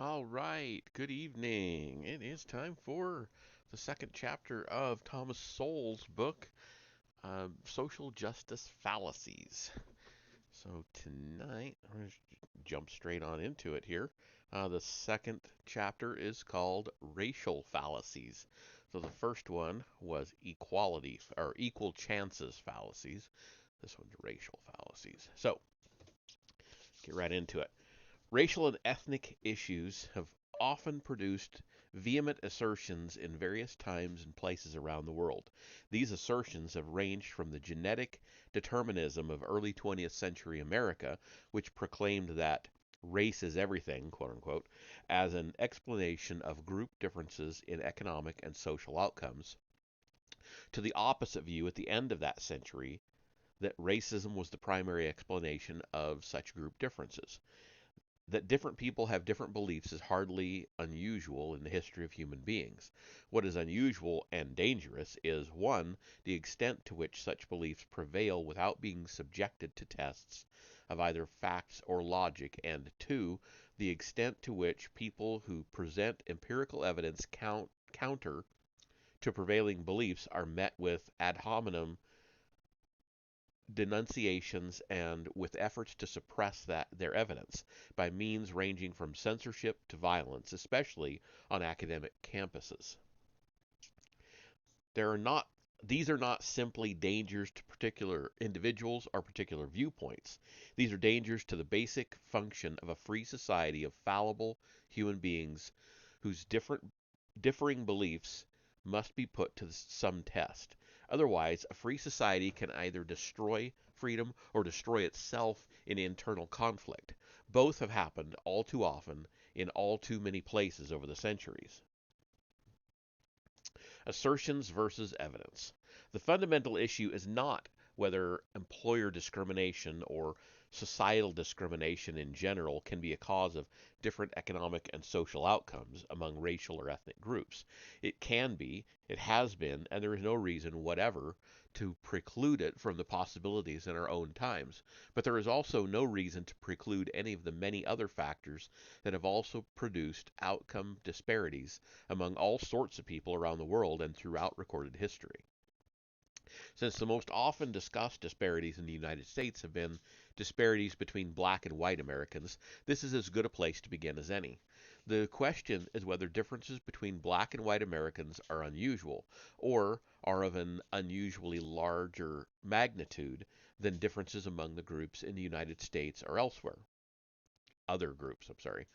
All right, good evening. It is time for the second chapter of Thomas Sowell's book, Social Justice Fallacies. So tonight, I'm going to jump straight on into it here. The second chapter is called Racial Fallacies. So the first one was equality, or equal chances fallacies. This one's racial fallacies. So, get right into it. Racial and ethnic issues have often produced vehement assertions in various times and places around the world. These assertions have ranged from the genetic determinism of early 20th century America, which proclaimed that race is everything, quote unquote, as an explanation of group differences in economic and social outcomes, to the opposite view at the end of that century that racism was the primary explanation of such group differences. That different people have different beliefs is hardly unusual in the history of human beings. What is unusual and dangerous is 1. The extent to which such beliefs prevail without being subjected to tests of either facts or logic, and 2. The extent to which people who present empirical evidence counter to prevailing beliefs are met with ad hominem denunciations and with efforts to suppress their evidence by means ranging from censorship to violence, especially on academic campuses. There are not These are not simply dangers to particular individuals or particular viewpoints. These are dangers to the basic function of a free society of fallible human beings whose differing beliefs must be put to some test. Otherwise, a free society can either destroy freedom or destroy itself in internal conflict. Both have happened all too often in all too many places over the centuries. Assertions versus evidence. The fundamental issue is not whether employer discrimination or societal discrimination in general can be a cause of different economic and social outcomes among racial or ethnic groups. It can be, it has been, and there is no reason whatever to preclude it from the possibilities in our own times. But there is also no reason to preclude any of the many other factors that have also produced outcome disparities among all sorts of people around the world and throughout recorded history. Since the most often discussed disparities in the United States have been disparities between black and white Americans, this is as good a place to begin as any. The question is whether differences between black and white Americans are unusual, or are of an unusually larger magnitude than differences among the groups in the United States or elsewhere. Other groups, I'm sorry,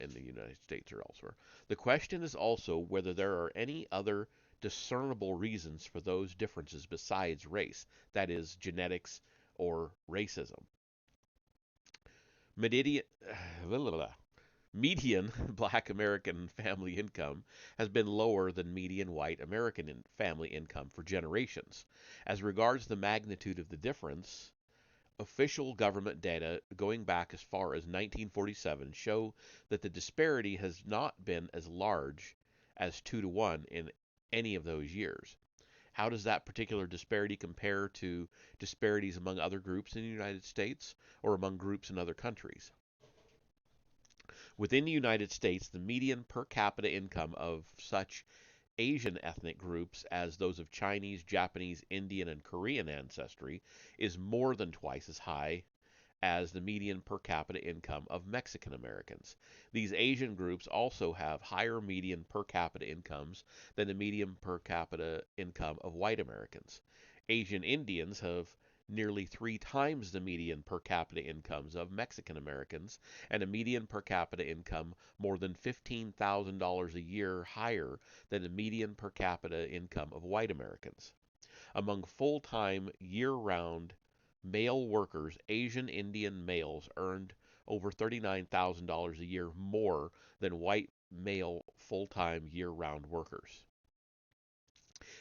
in the United States or elsewhere. The question is also whether there are any other discernible reasons for those differences besides race, that is, genetics or racism. Median, median black American family income has been lower than median white American family income for generations. As regards the magnitude of the difference, official government data going back as far as 1947 show that the disparity has not been as large as 2 to 1 in any of those years. How does that particular disparity compare to disparities among other groups in the United States or among groups in other countries? Within the United States, the median per capita income of such Asian ethnic groups as those of Chinese, Japanese, Indian, and Korean ancestry is more than twice as high as the median per capita income of Mexican Americans. These Asian groups also have higher median per capita incomes than the median per capita income of white Americans. Asian Indians have nearly 3 times the median per capita incomes of Mexican Americans, and a median per capita income more than $15,000 a year higher than the median per capita income of white Americans. Among full time, year round male workers, Asian Indian males earned over $39,000 a year more than white male full time year round workers.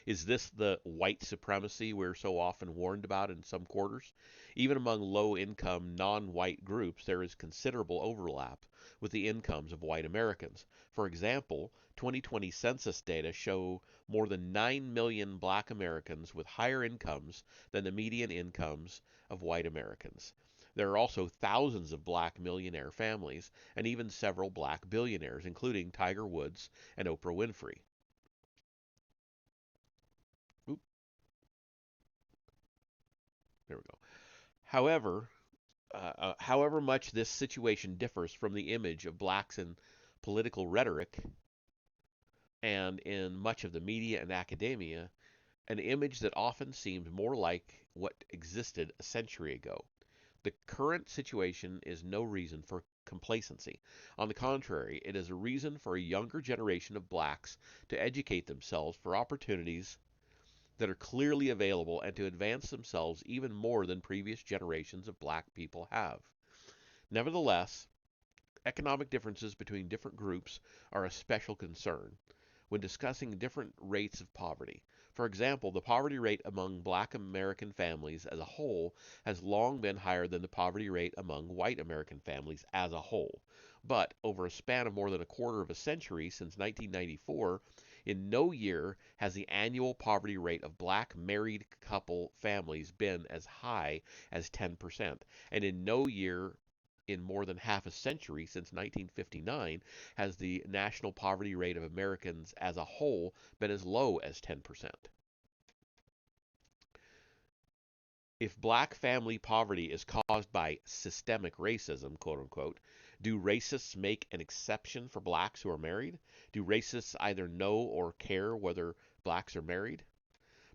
Is this the white supremacy we're so often warned about in some quarters? Even among low income, non white groups, there is considerable overlap with the incomes of white Americans. For example, 2020 census data show more than 9 million black Americans with higher incomes than the median incomes of white Americans. There are also thousands of black millionaire families and even several black billionaires, including Tiger Woods and Oprah Winfrey. Oop, there we go. However, however much this situation differs from the image of blacks in political rhetoric and in much of the media and academia, an image that often seemed more like what existed a century ago. The current situation is no reason for complacency. On the contrary, it is a reason for a younger generation of blacks to educate themselves for opportunities that are clearly available and to advance themselves even more than previous generations of black people have. Nevertheless, economic differences between different groups are a special concern when discussing different rates of poverty. For example, the poverty rate among black American families as a whole has long been higher than the poverty rate among white American families as a whole. But over a span of more than a quarter of a century, since 1994, in no year has the annual poverty rate of black married couple families been as high as 10%, and in no year in more than half a century, since 1959, has the national poverty rate of Americans as a whole been as low as 10%. If black family poverty is caused by systemic racism, quote unquote, do racists make an exception for blacks who are married? Do racists either know or care whether blacks are married?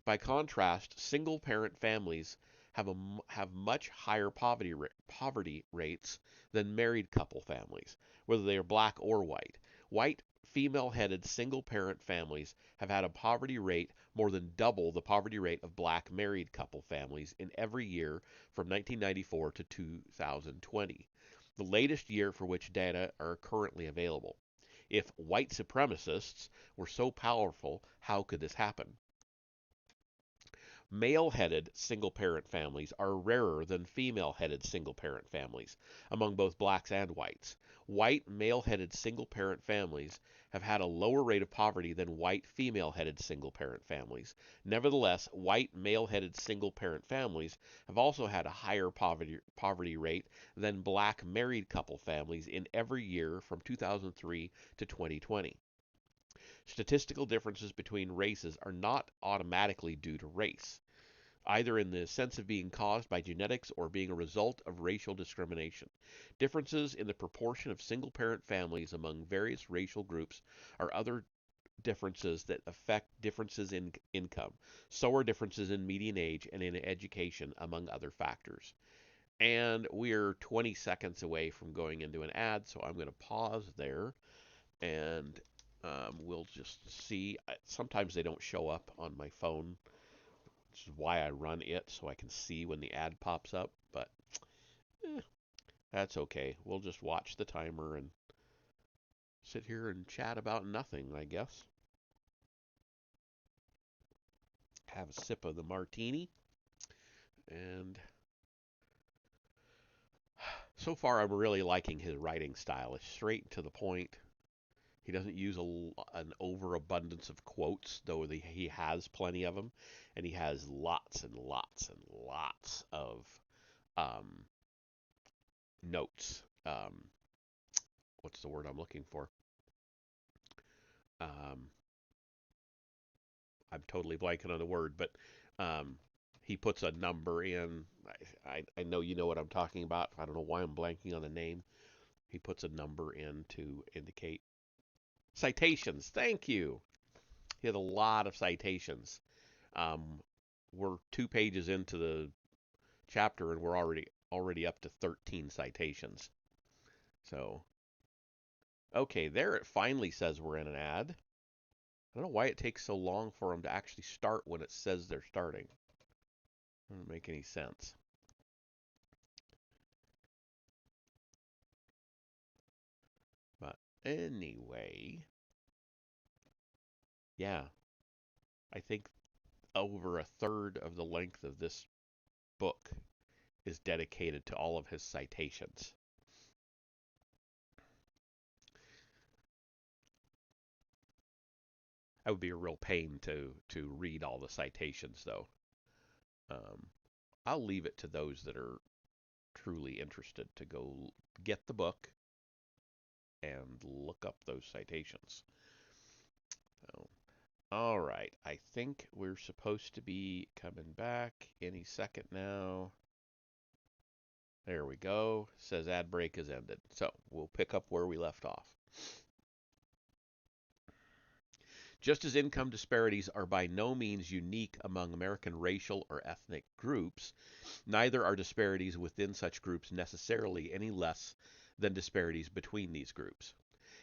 By contrast, single-parent families have much higher poverty rates than married couple families, whether they are black or white. White, female-headed single-parent families have had a poverty rate more than double the poverty rate of black married couple families in every year from 1994 to 2020, the latest year for which data are currently available. If white supremacists were so powerful, how could this happen? Male-headed single-parent families are rarer than female-headed single-parent families among both blacks and whites. White male-headed single-parent families have had a lower rate of poverty than white female-headed single-parent families. Nevertheless, white male-headed single-parent families have also had a higher poverty rate than black married couple families in every year from 2003 to 2020. Statistical differences between races are not automatically due to race, either in the sense of being caused by genetics or being a result of racial discrimination. Differences in the proportion of single parent families among various racial groups are other differences that affect differences in income. So are differences in median age and in education, among other factors. And we're 20 seconds away from going into an ad, so I'm going to pause there and we'll just see. Sometimes they don't show up on my phone, which is why I run it so I can see when the ad pops up. But that's okay. We'll just watch the timer and sit here and chat about nothing, I guess. Have a sip of the martini. And so far, I'm really liking his writing style. It's straight to the point. He doesn't use an overabundance of quotes, though he has plenty of them, and he has lots and lots and lots of um, notes. What's the word I'm looking for? Um, I'm totally blanking on the word, but um, he puts a number in. I know you know what I'm talking about. I don't know why I'm blanking on the name. He puts a number in to indicate citations. Thank you. He had a lot of citations. Um, we're 2 pages into the chapter and we're already up to 13 citations. So, okay, there it finally says we're in an ad. I don't know why it takes so long for them to actually start when it says they're starting. Doesn't make any sense. But anyway, yeah, I think over a third of the length of this book is dedicated to all of his citations. That would be a real pain to read all the citations, though. Um, I'll leave it to those that are truly interested to go get the book and look up those citations. So, all right, I think we're supposed to be coming back any second now. There we go. Says ad break is ended. So we'll pick up where we left off. Just as income disparities are by no means unique among American racial or ethnic groups, neither are disparities within such groups necessarily any less than disparities between these groups.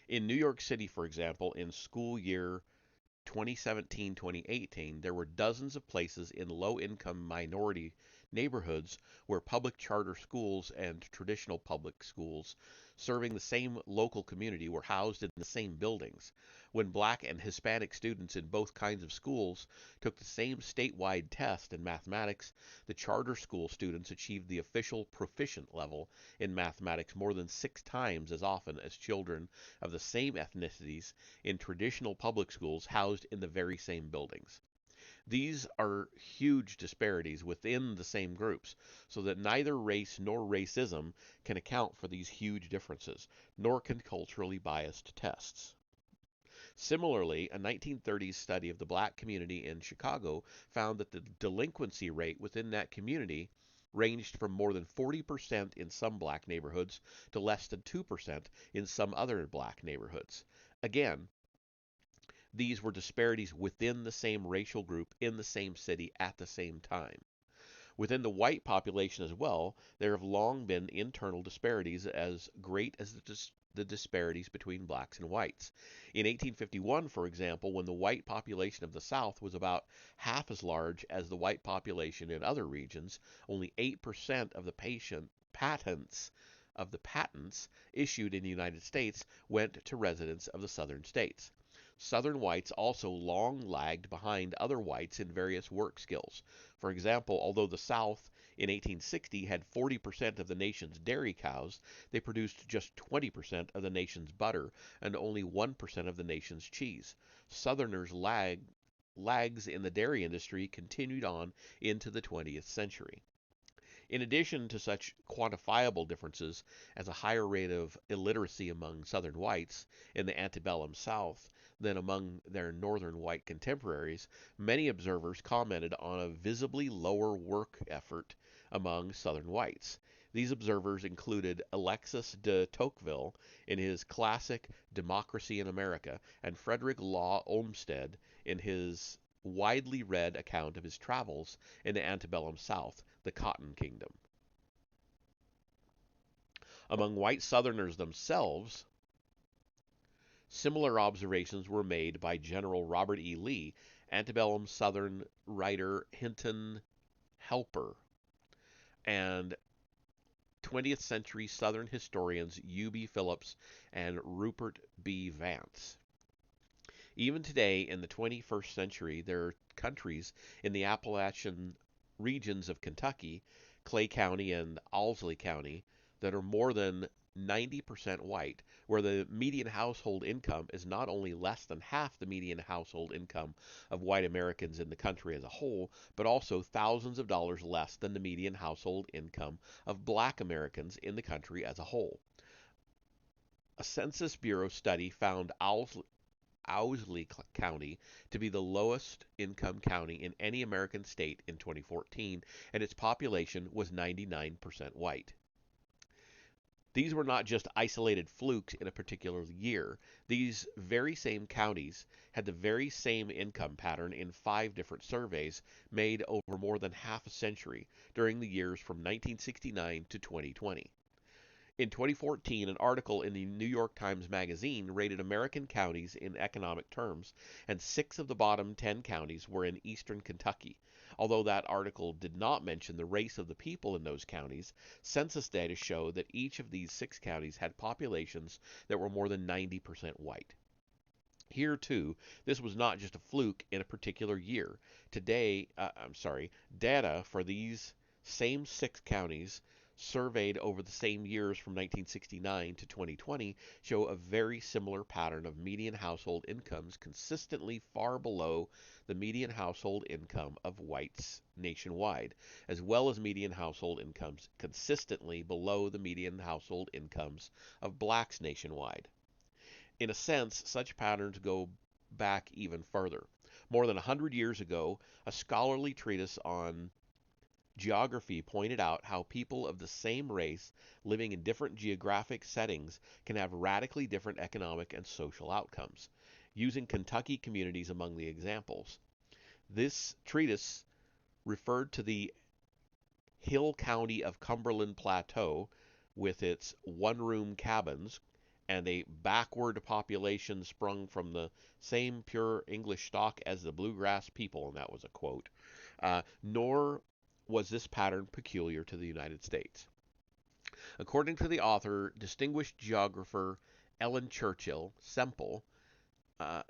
In New York City, for example, in school year 2017-2018, there were dozens of places in low-income minority neighborhoods where public charter schools and traditional public schools serving the same local community were housed in the same buildings. When black and Hispanic students in both kinds of schools took the same statewide test in mathematics, the charter school students achieved the official proficient level in mathematics more than 6 times as often as children of the same ethnicities in traditional public schools housed in the very same buildings. These are huge disparities within the same groups, so that neither race nor racism can account for these huge differences, nor can culturally biased tests. Similarly, a 1930s study of the black community in Chicago found that the delinquency rate within that community ranged from more than 40% in some black neighborhoods to less than 2% in some other black neighborhoods. Again, these were disparities within the same racial group in the same city at the same time. Within the white population as well, there have long been internal disparities as great as the disparities between blacks and whites. In 1851, for example, when the white population of the South was about half as large as the white population in other regions, only 8% of the patents issued in the United States went to residents of the southern states. Southern whites also long lagged behind other whites in various work skills. For example, although the South in 1860 had 40% of the nation's dairy cows, they produced just 20% of the nation's butter and only 1% of the nation's cheese. Southerners' lags in the dairy industry continued on into the 20th century. In addition to such quantifiable differences as a higher rate of illiteracy among Southern whites in the antebellum South than among their Northern white contemporaries, many observers commented on a visibly lower work effort among Southern whites. These observers included Alexis de Tocqueville in his classic Democracy in America and Frederick Law Olmsted in his widely read account of his travels in the antebellum South, the Cotton Kingdom. Among white Southerners themselves, similar observations were made by General Robert E. Lee, antebellum Southern writer Hinton Helper, and 20th century Southern historians U.B. Phillips and Rupert B. Vance. Even today, in the 21st century, there are countries in the Appalachian regions of Kentucky, Clay County and Owsley County, that are more than 90% white, where the median household income is not only less than half the median household income of white Americans in the country as a whole, but also thousands of dollars less than the median household income of black Americans in the country as a whole. A Census Bureau study found Owsley County to be the lowest income county in any American state in 2014, and its population was 99% white. These were not just isolated flukes in a particular year. These very same counties had the very same income pattern in 5 different surveys made over more than half a century during the years from 1969 to 2020. In 2014, an article in the New York Times Magazine rated American counties in economic terms, and 6 of the bottom 10 counties were in eastern Kentucky. Although that article did not mention the race of the people in those counties, census data show that each of these 6 counties had populations that were more than 90% white. Here, too, this was not just a fluke in a particular year. Data for these same 6 counties surveyed over the same years from 1969 to 2020 show a very similar pattern of median household incomes consistently far below the median household income of whites nationwide, as well as median household incomes consistently below the median household incomes of blacks nationwide. In a sense, such patterns go back even further. More than 100 years ago, a scholarly treatise on geography pointed out how people of the same race living in different geographic settings can have radically different economic and social outcomes, using Kentucky communities among the examples. This treatise referred to the Hill County of Cumberland Plateau with its one-room cabins and a backward population sprung from the same pure English stock as the bluegrass people, and that was a quote. Nor was this pattern peculiar to the United States. According to the author, distinguished geographer Ellen Churchill Semple,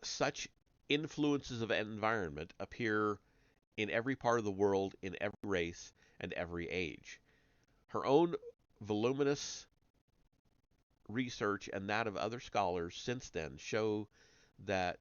such influences of environment appear in every part of the world, in every race, and every age. Her own voluminous research and that of other scholars since then show that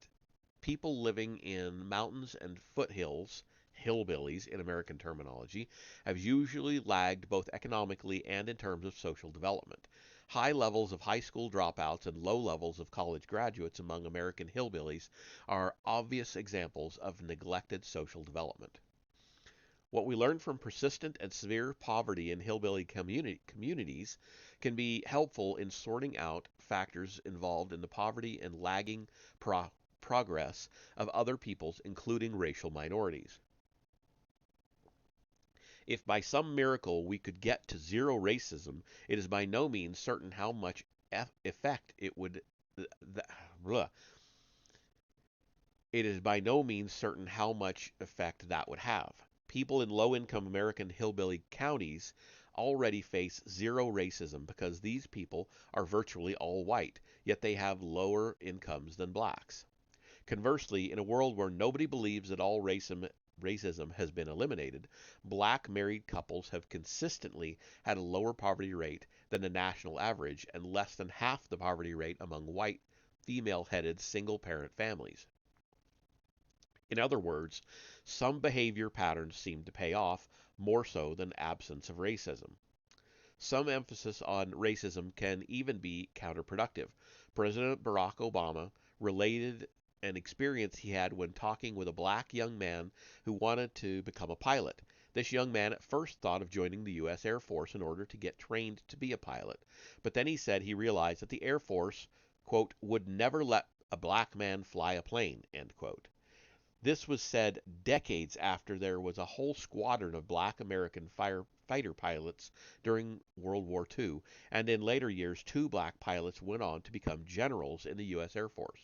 people living in mountains and foothills, hillbillies in American terminology, have usually lagged both economically and in terms of social development. High levels of high school dropouts and low levels of college graduates among American hillbillies are obvious examples of neglected social development. What we learn from persistent and severe poverty in hillbilly communities can be helpful in sorting out factors involved in the poverty and lagging progress of other peoples, including racial minorities. If by some miracle we could get to zero racism, it is by no means certain how much effect it would. It is by no means certain how much effect that would have. People in low-income American hillbilly counties already face zero racism because these people are virtually all white, yet they have lower incomes than blacks. Conversely, in a world where nobody believes that all racism has been eliminated, black married couples have consistently had a lower poverty rate than the national average and less than half the poverty rate among white, female-headed single-parent families. In other words, some behavior patterns seem to pay off more so than absence of racism. Some emphasis on racism can even be counterproductive. President Barack Obama related an experience he had when talking with a black young man who wanted to become a pilot. This young man at first thought of joining the U.S. Air Force in order to get trained to be a pilot, but then he said he realized that the Air Force, quote, would never let a black man fly a plane, end quote. This was said decades after there was a whole squadron of black American fighter pilots during World War II, and in later years, two black pilots went on to become generals in the U.S. Air Force.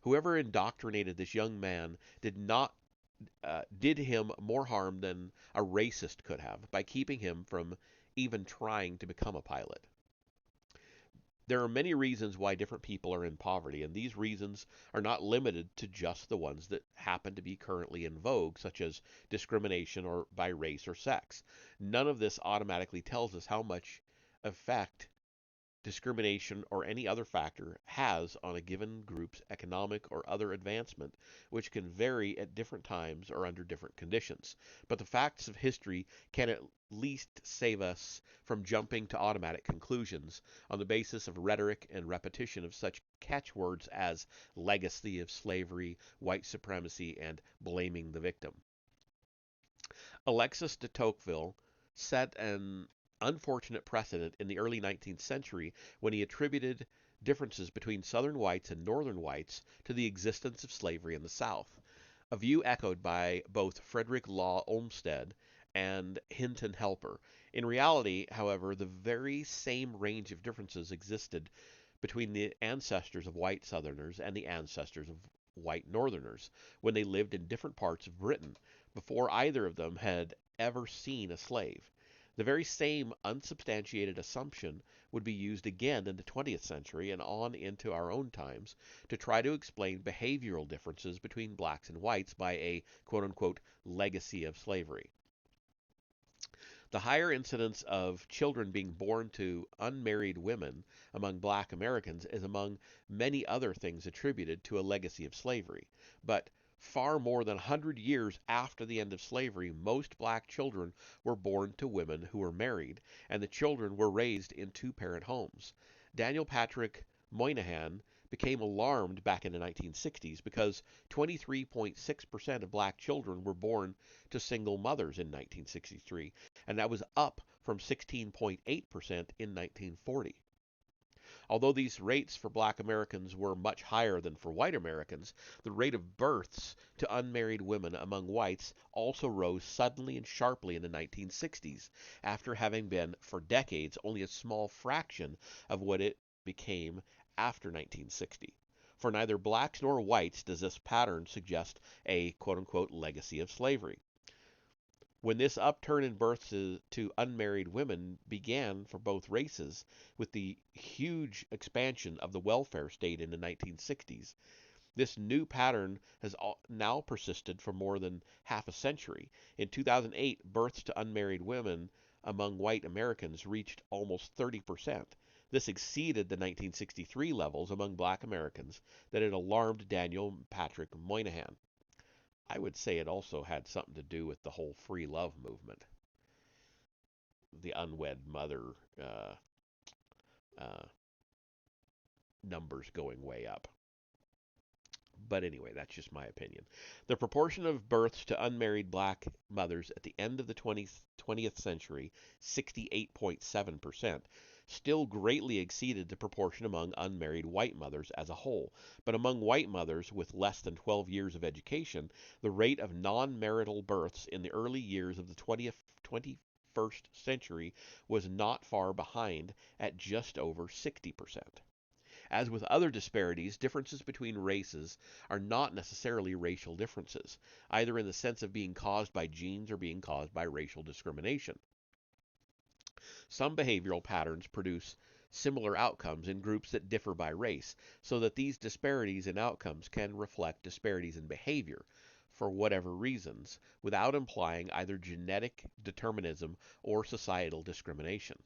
Whoever indoctrinated this young man did him more harm than a racist could have by keeping him from even trying to become a pilot. There are many reasons why different people are in poverty, and these reasons are not limited to just the ones that happen to be currently in vogue, such as discrimination or by race or sex. None of this automatically tells us how much effect discrimination or any other factor has on a given group's economic or other advancement, which can vary at different times or under different conditions. But the facts of history can at least save us from jumping to automatic conclusions on the basis of rhetoric and repetition of such catchwords as legacy of slavery, white supremacy, and blaming the victim. Alexis de Tocqueville set an unfortunate precedent in the early 19th century when he attributed differences between Southern whites and Northern whites to the existence of slavery in the South, a view echoed by both Frederick Law Olmsted and Hinton Helper. In reality, however, the very same range of differences existed between the ancestors of white Southerners and the ancestors of white Northerners when they lived in different parts of Britain before either of them had ever seen a slave. The very same unsubstantiated assumption would be used again in the 20th century and on into our own times to try to explain behavioral differences between blacks and whites by a quote-unquote legacy of slavery. The higher incidence of children being born to unmarried women among black Americans is among many other things attributed to a legacy of slavery. But far more than 100 years after the end of slavery, most black children were born to women who were married, and the children were raised in two-parent homes. Daniel Patrick Moynihan became alarmed back in the 1960s because 23.6% of black children were born to single mothers in 1963, and that was up from 16.8% in 1940. Although these rates for black Americans were much higher than for white Americans, the rate of births to unmarried women among whites also rose suddenly and sharply in the 1960s, after having been, for decades, only a small fraction of what it became after 1960. For neither blacks nor whites does this pattern suggest a quote-unquote legacy of slavery. When this upturn in births to unmarried women began for both races, with the huge expansion of the welfare state in the 1960s, this new pattern has now persisted for more than half a century. In 2008, births to unmarried women among white Americans reached almost 30%. This exceeded the 1963 levels among black Americans that had alarmed Daniel Patrick Moynihan. I would say it also had something to do with the whole free love movement, the unwed mother uh, uh, numbers going way up. But anyway, that's just my opinion. The proportion of births to unmarried black mothers at the end of the 20th century, 68.7%, still greatly exceeded the proportion among unmarried white mothers as a whole. But among white mothers with less than 12 years of education, the rate of non-marital births in the early years of the 21st century was not far behind at just over 60%. As with other disparities, differences between races are not necessarily racial differences, either in the sense of being caused by genes or being caused by racial discrimination. Some behavioral patterns produce similar outcomes in groups that differ by race, so that these disparities in outcomes can reflect disparities in behavior for whatever reasons, without implying either genetic determinism or societal discrimination.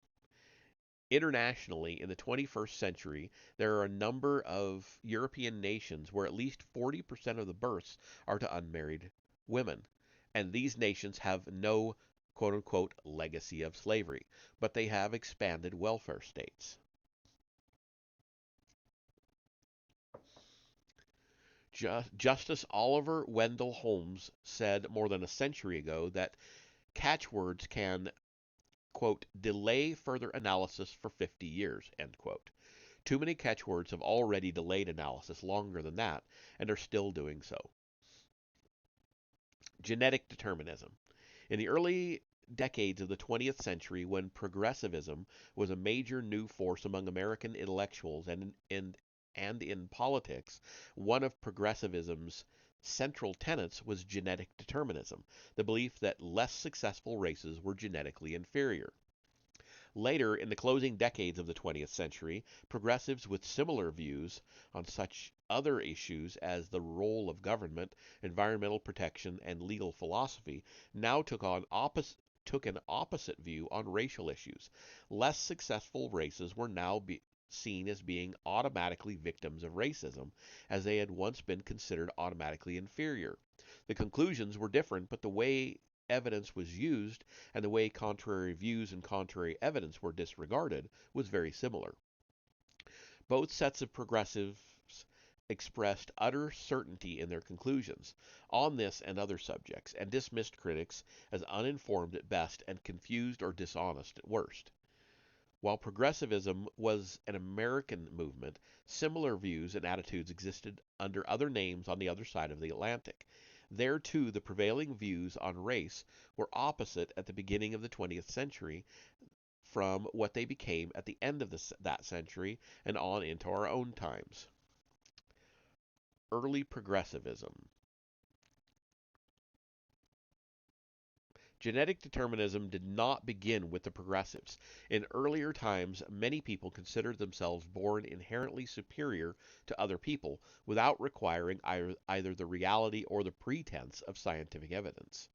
Internationally, in the 21st century, there are a number of European nations where at least 40% of the births are to unmarried women. And these nations have no quote unquote legacy of slavery, but they have expanded welfare states. Justice Oliver Wendell Holmes said more than a century ago that catchwords can, quote, delay further analysis for 50 years, end quote. Too many catchwords have already delayed analysis longer than that, and are still doing so. Genetic determinism. In the early decades of the 20th century, when progressivism was a major new force among American intellectuals and in politics, one of progressivism's central tenets was genetic determinism, the belief that less successful races were genetically inferior. Later, in the closing decades of the 20th century, progressives with similar views on such other issues as the role of government, environmental protection, and legal philosophy now took an opposite view on racial issues. Less successful races were now seen as being automatically victims of racism, as they had once been considered automatically inferior. The conclusions were different, but the way evidence was used and the way contrary views and contrary evidence were disregarded was very similar. Both sets of progressives expressed utter certainty in their conclusions on this and other subjects, and dismissed critics as uninformed at best and confused or dishonest at worst. While progressivism was an American movement, similar views and attitudes existed under other names on the other side of the Atlantic. There, too, the prevailing views on race were opposite at the beginning of the 20th century from what they became at the end of that century and on into our own times. Early progressivism. Genetic determinism did not begin with the progressives. In earlier times, many people considered themselves born inherently superior to other people without requiring either the reality or the pretense of scientific evidence.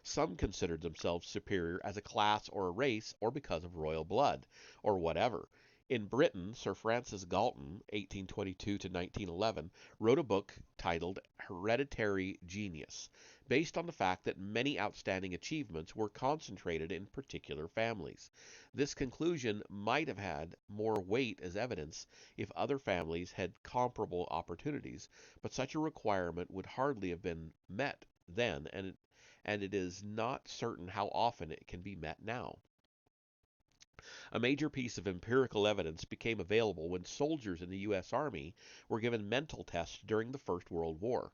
Some considered themselves superior as a class or a race or because of royal blood, or whatever. In Britain, Sir Francis Galton, 1822 to 1911, wrote a book titled Hereditary Genius, based on the fact that many outstanding achievements were concentrated in particular families. This conclusion might have had more weight as evidence if other families had comparable opportunities, but such a requirement would hardly have been met then, and it is not certain how often it can be met now. A major piece of empirical evidence became available when soldiers in the U.S. Army were given mental tests during the First World War.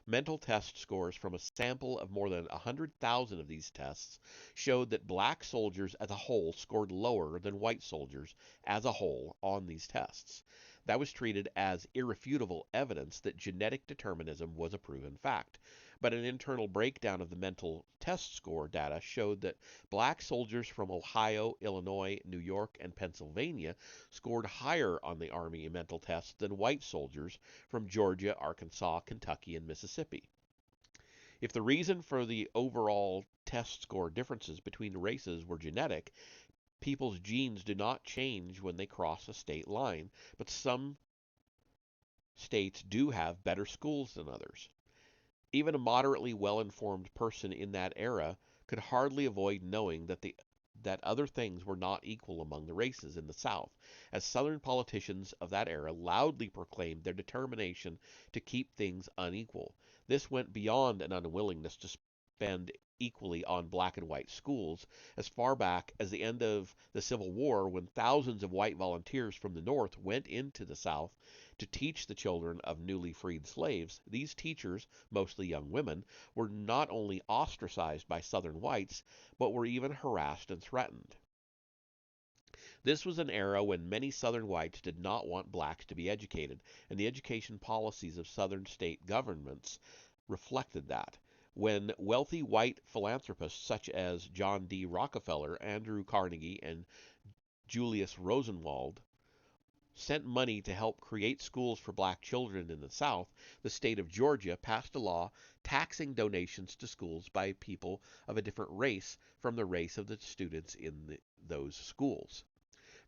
Mental test scores from a sample of more than 100,000 of these tests showed that black soldiers as a whole scored lower than white soldiers as a whole on these tests. That was treated as irrefutable evidence that genetic determinism was a proven fact. But an internal breakdown of the mental test score data showed that black soldiers from Ohio, Illinois, New York, and Pennsylvania scored higher on the Army mental tests than white soldiers from Georgia, Arkansas, Kentucky, and Mississippi. If the reason for the overall test score differences between races were genetic, people's genes do not change when they cross a state line, but some states do have better schools than others. Even a moderately well-informed person in that era could hardly avoid knowing that other things were not equal among the races in the South, as Southern politicians of that era loudly proclaimed their determination to keep things unequal. This went beyond an unwillingness to spend equally on black and white schools, as far back as the end of the Civil War, when thousands of white volunteers from the North went into the South to teach the children of newly freed slaves. These teachers, mostly young women, were not only ostracized by Southern whites, but were even harassed and threatened. This was an era when many Southern whites did not want blacks to be educated, and the education policies of Southern state governments reflected that. When wealthy white philanthropists such as John D. Rockefeller, Andrew Carnegie, and Julius Rosenwald sent money to help create schools for black children in the South, the state of Georgia passed a law taxing donations to schools by people of a different race from the race of the students in those schools.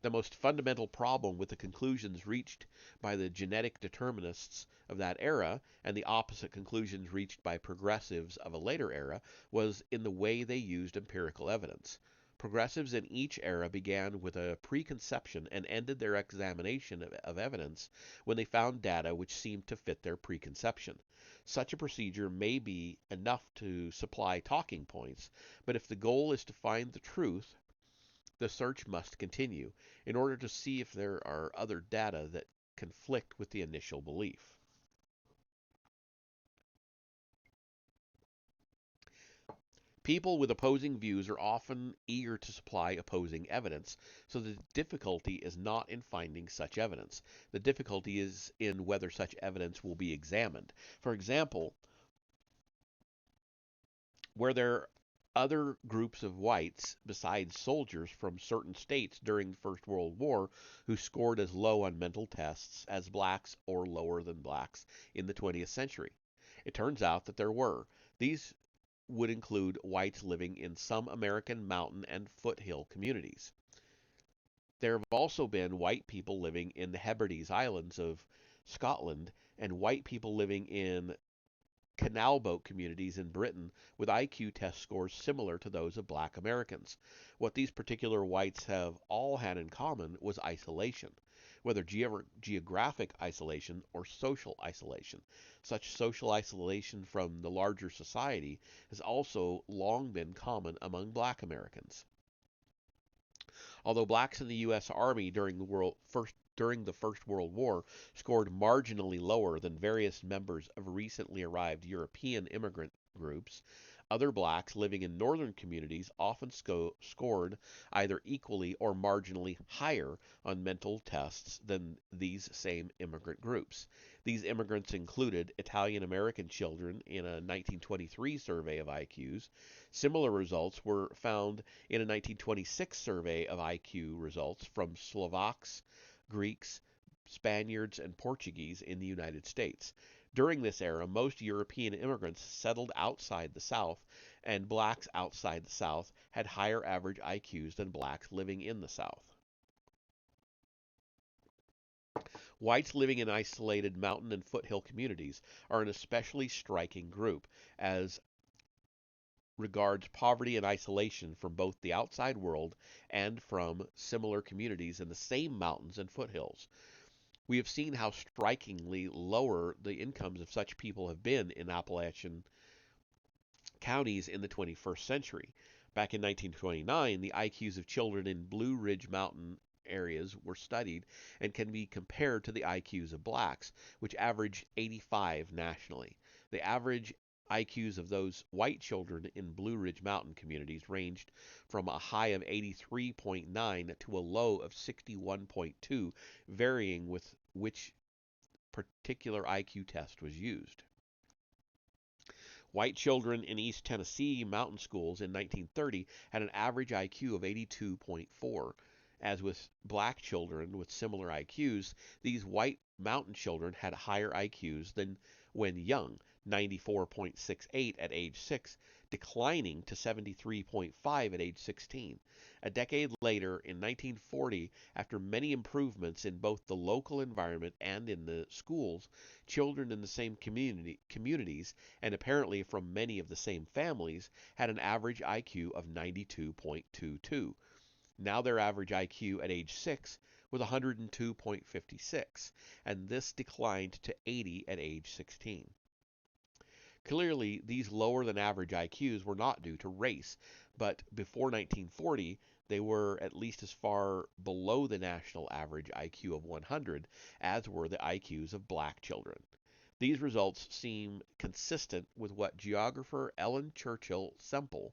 The most fundamental problem with the conclusions reached by the genetic determinists of that era and the opposite conclusions reached by progressives of a later era was in the way they used empirical evidence. Progressives in each era began with a preconception and ended their examination of evidence when they found data which seemed to fit their preconception. Such a procedure may be enough to supply talking points, but if the goal is to find the truth, the search must continue in order to see if there are other data that conflict with the initial belief. People with opposing views are often eager to supply opposing evidence, so the difficulty is not in finding such evidence. The difficulty is in whether such evidence will be examined. For example, where there are other groups of whites besides soldiers from certain states during the First World War who scored as low on mental tests as blacks or lower than blacks in the 20th century. It turns out that there were. These would include whites living in some American mountain and foothill communities. There have also been white people living in the Hebrides Islands of Scotland and white people living in canal boat communities in Britain with IQ test scores similar to those of black Americans. What these particular whites have all had in common was isolation, whether geographic isolation or social isolation. Such social isolation from the larger society has also long been common among black Americans. Although blacks in the U.S. Army during the First World War scored marginally lower than various members of recently arrived European immigrant groups, other blacks living in northern communities often scored either equally or marginally higher on mental tests than these same immigrant groups. These immigrants included Italian American children in a 1923 survey of IQs. Similar results were found in a 1926 survey of IQ results from Slovaks, Greeks, Spaniards, and Portuguese in the United States. During this era, most European immigrants settled outside the South, and blacks outside the South had higher average IQs than blacks living in the South. Whites living in isolated mountain and foothill communities are an especially striking group, as regards poverty and isolation from both the outside world and from similar communities in the same mountains and foothills. We have seen how strikingly lower the incomes of such people have been in Appalachian counties in the 21st century. Back in 1929, the IQs of children in Blue Ridge Mountain areas were studied and can be compared to the IQs of blacks, which averaged 85 nationally. The average IQs of those white children in Blue Ridge Mountain communities ranged from a high of 83.9 to a low of 61.2, varying with which particular IQ test was used. White children in East Tennessee mountain schools in 1930 had an average IQ of 82.4. As with black children with similar IQs, these white mountain children had higher IQs than when young, 94.68 at age 6, declining to 73.5 at age 16. A decade later, in 1940, after many improvements in both the local environment and in the schools, children in the same communities, and apparently from many of the same families, had an average IQ of 92.22. Now their average IQ at age 6 was 102.56, and this declined to 80 at age 16. Clearly, these lower than average IQs were not due to race, but before 1940, they were at least as far below the national average IQ of 100 as were the IQs of black children. These results seem consistent with what geographer Ellen Churchill Semple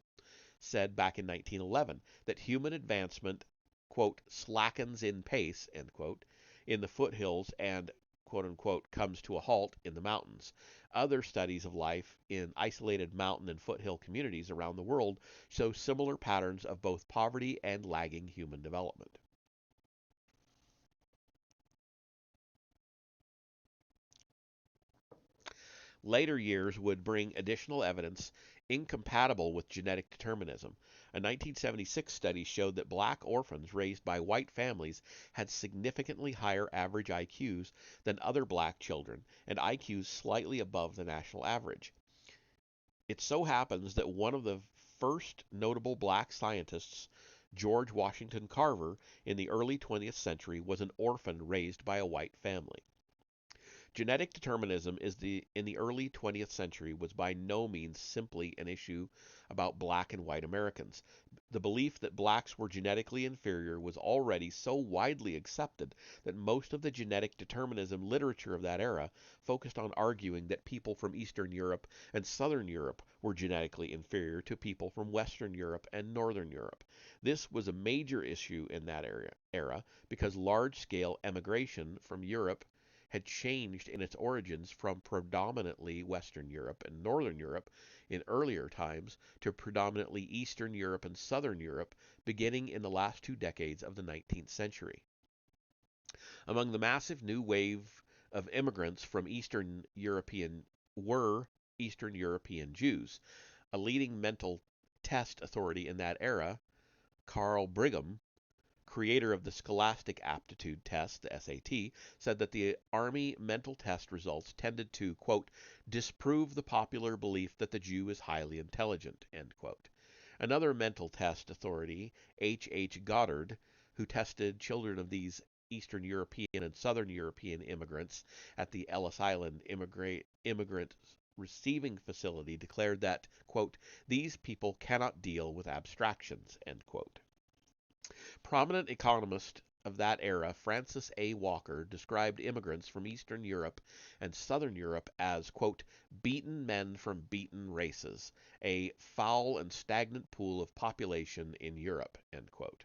said back in 1911, that human advancement, quote, slackens in pace, end quote, in the foothills and, quote unquote, comes to a halt in the mountains. Other studies of life in isolated mountain and foothill communities around the world show similar patterns of both poverty and lagging human development. Later years would bring additional evidence incompatible with genetic determinism. A 1976 study showed that black orphans raised by white families had significantly higher average IQs than other black children, and IQs slightly above the national average. It so happens that one of the first notable black scientists, George Washington Carver, in the early 20th century was an orphan raised by a white family. Genetic determinism in the early 20th century was by no means simply an issue about black and white Americans. The belief that blacks were genetically inferior was already so widely accepted that most of the genetic determinism literature of that era focused on arguing that people from Eastern Europe and Southern Europe were genetically inferior to people from Western Europe and Northern Europe. This was a major issue in that era because large-scale emigration from Europe had changed in its origins from predominantly Western Europe and Northern Europe in earlier times to predominantly Eastern Europe and Southern Europe beginning in the last 2 decades of the 19th century. Among the massive new wave of immigrants from Eastern European Jews. A leading mental test authority in that era, Carl Brigham, creator of the Scholastic Aptitude Test, the SAT, said that the Army mental test results tended to, quote, disprove the popular belief that the Jew is highly intelligent, end quote. Another mental test authority, H. Goddard, who tested children of these Eastern European and Southern European immigrants at the Ellis Island Immigrant Receiving Facility, declared that, quote, these people cannot deal with abstractions, end quote. Prominent economist of that era, Francis A. Walker, described immigrants from Eastern Europe and Southern Europe as, quote, beaten men from beaten races, a foul and stagnant pool of population in Europe, end quote.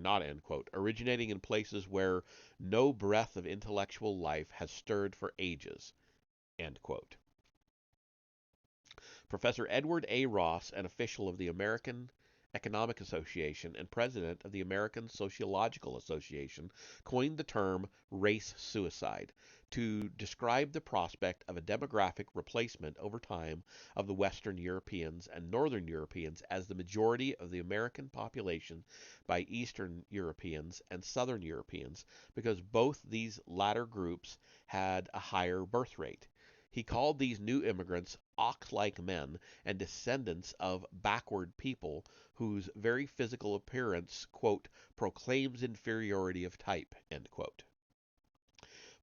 Not end quote. Originating in places where no breath of intellectual life has stirred for ages, end quote. Professor Edward A. Ross, an official of the American Economic Association and president of the American Sociological Association, coined the term race suicide to describe the prospect of a demographic replacement over time of the Western Europeans and Northern Europeans as the majority of the American population by Eastern Europeans and Southern Europeans, because both these latter groups had a higher birth rate. He called these new immigrants ox-like men and descendants of backward people whose very physical appearance, quote, proclaims inferiority of type, end quote.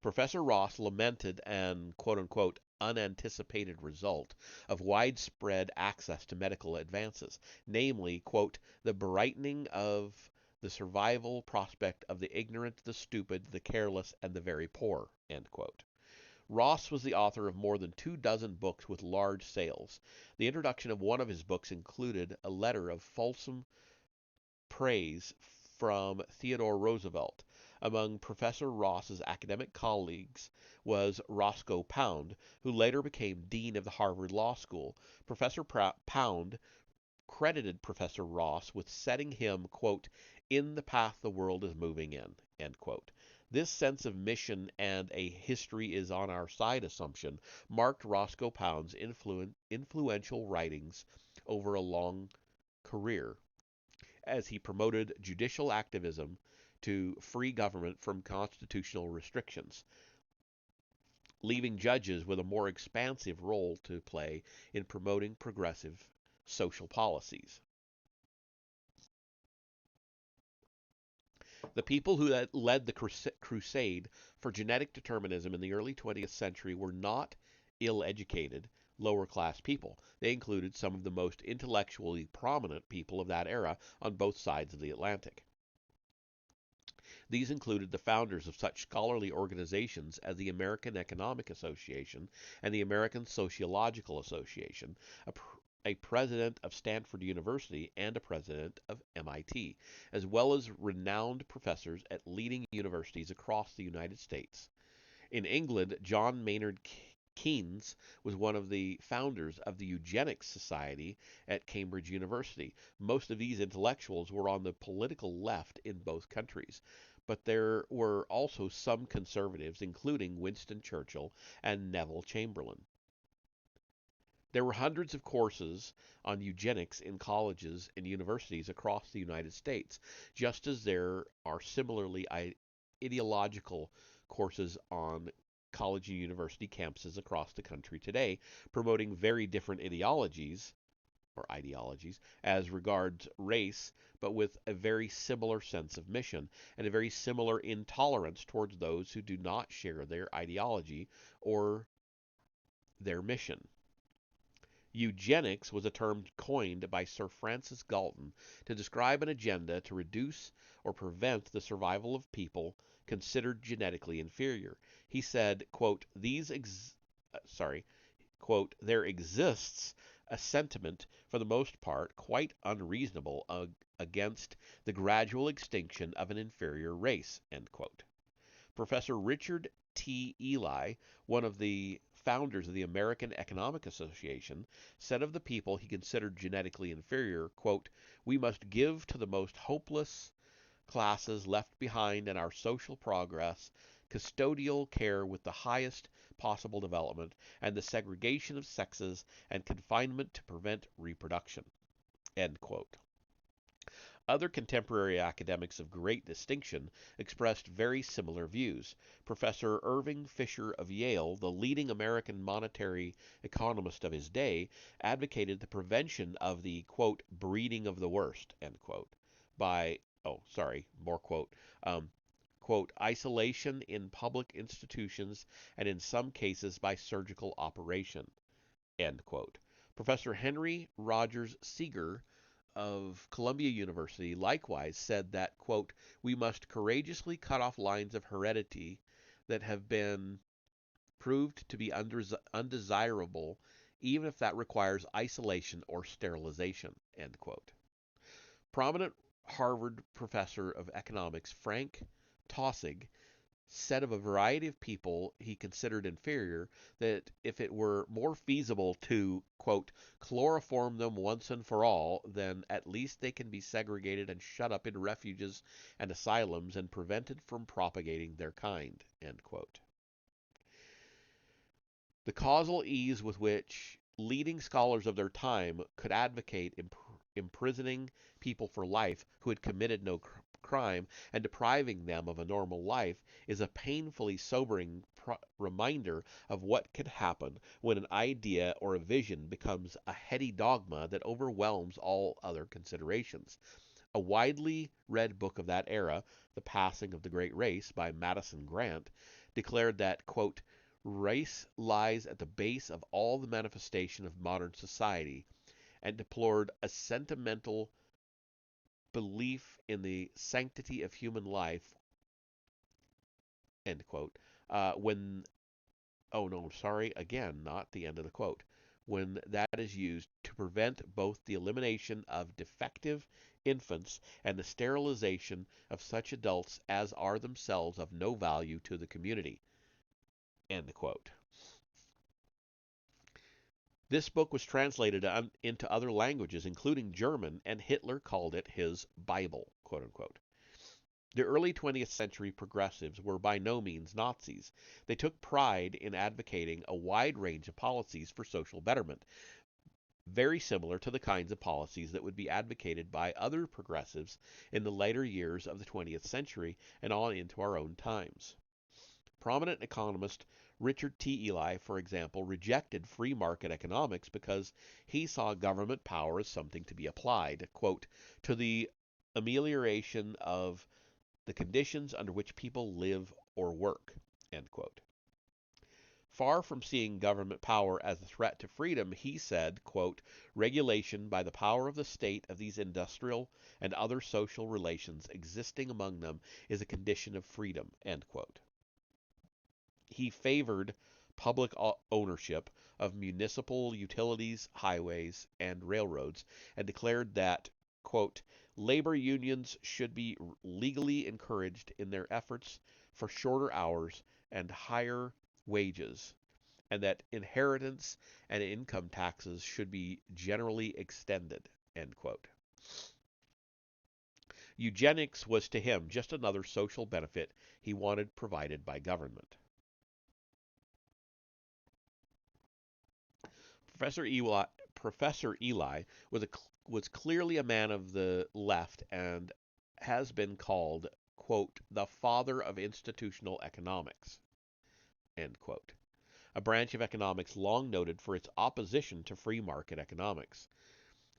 Professor Ross lamented an quote unquote unanticipated result of widespread access to medical advances, namely, quote, the brightening of the survival prospect of the ignorant, the stupid, the careless, and the very poor, end quote. Ross was the author of more than 24 books with large sales. The introduction of one of his books included a letter of fulsome praise from Theodore Roosevelt. Among Professor Ross's academic colleagues was Roscoe Pound, who later became dean of the Harvard Law School. Professor Pound credited Professor Ross with setting him, quote, in the path the world is moving in, end quote. This sense of mission and a history is on our side assumption marked Roscoe Pound's influential writings over a long career, as he promoted judicial activism to free government from constitutional restrictions, leaving judges with a more expansive role to play in promoting progressive social policies. The people who led the crusade for genetic determinism in the early 20th century were not ill-educated, lower-class people. They included some of the most intellectually prominent people of that era on both sides of the Atlantic. These included the founders of such scholarly organizations as the American Economic Association and the American Sociological Association, a president of Stanford University, and a president of MIT, as well as renowned professors at leading universities across the United States. In England, John Maynard Keynes was one of the founders of the Eugenics Society at Cambridge University. Most of these intellectuals were on the political left in both countries, but there were also some conservatives, including Winston Churchill and Neville Chamberlain. There were hundreds of courses on eugenics in colleges and universities across the United States, just as there are similarly ideological courses on college and university campuses across the country today, promoting very different ideologies as regards race, but with a very similar sense of mission and a very similar intolerance towards those who do not share their ideology or their mission. Eugenics was a term coined by Sir Francis Galton to describe an agenda to reduce or prevent the survival of people considered genetically inferior. He said, quote, quote, there exists a sentiment, for the most part, quite unreasonable against the gradual extinction of an inferior race, end quote. Professor Richard T. Ely, one of the founders of the American Economic Association, said of the people he considered genetically inferior, quote, we must give to the most hopeless classes left behind in our social progress custodial care with the highest possible development, and the segregation of sexes and confinement to prevent reproduction, end quote. Other contemporary academics of great distinction expressed very similar views. Professor Irving Fisher of Yale, the leading American monetary economist of his day, advocated the prevention of the, quote, breeding of the worst, end quote, by, quote, isolation in public institutions and in some cases by surgical operation, end quote. Professor Henry Rogers Seeger of Columbia University likewise said that, quote, we must courageously cut off lines of heredity that have been proved to be undesirable, even if that requires isolation or sterilization, end quote. Prominent Harvard professor of economics Frank Taussig said of a variety of people he considered inferior that if it were more feasible to, quote, chloroform them once and for all, then at least they can be segregated and shut up in refuges and asylums and prevented from propagating their kind, end quote. The causal ease with which leading scholars of their time could advocate imprisoning people for life who had committed no crime and depriving them of a normal life is a painfully sobering reminder of what can happen when an idea or a vision becomes a heady dogma that overwhelms all other considerations. A widely read book of that era, The Passing of the Great Race by Madison Grant, declared that, quote, race lies at the base of all the manifestation of modern society, and deplored a sentimental belief in the sanctity of human life, end quote, when, oh no, sorry, again, not the end of the quote, when that is used to prevent both the elimination of defective infants and the sterilization of such adults as are themselves of no value to the community, end quote. This book was translated into other languages, including German, and Hitler called it his Bible, quote unquote. The early 20th century progressives were by no means Nazis. They took pride in advocating a wide range of policies for social betterment, very similar to the kinds of policies that would be advocated by other progressives in the later years of the 20th century and on into our own times. Prominent economist Richard T. Ely, for example, rejected free market economics because he saw government power as something to be applied, quote, to the amelioration of the conditions under which people live or work, end quote. Far from seeing government power as a threat to freedom, he said, quote, regulation by the power of the state of these industrial and other social relations existing among them is a condition of freedom, end quote. He favored public ownership of municipal utilities, highways, and railroads, and declared that, quote, labor unions should be legally encouraged in their efforts for shorter hours and higher wages, and that inheritance and income taxes should be generally extended, end quote. Eugenics was to him just another social benefit he wanted provided by government. Professor Ely was clearly a man of the left and has been called, quote, the father of institutional economics, end quote, a branch of economics long noted for its opposition to free market economics.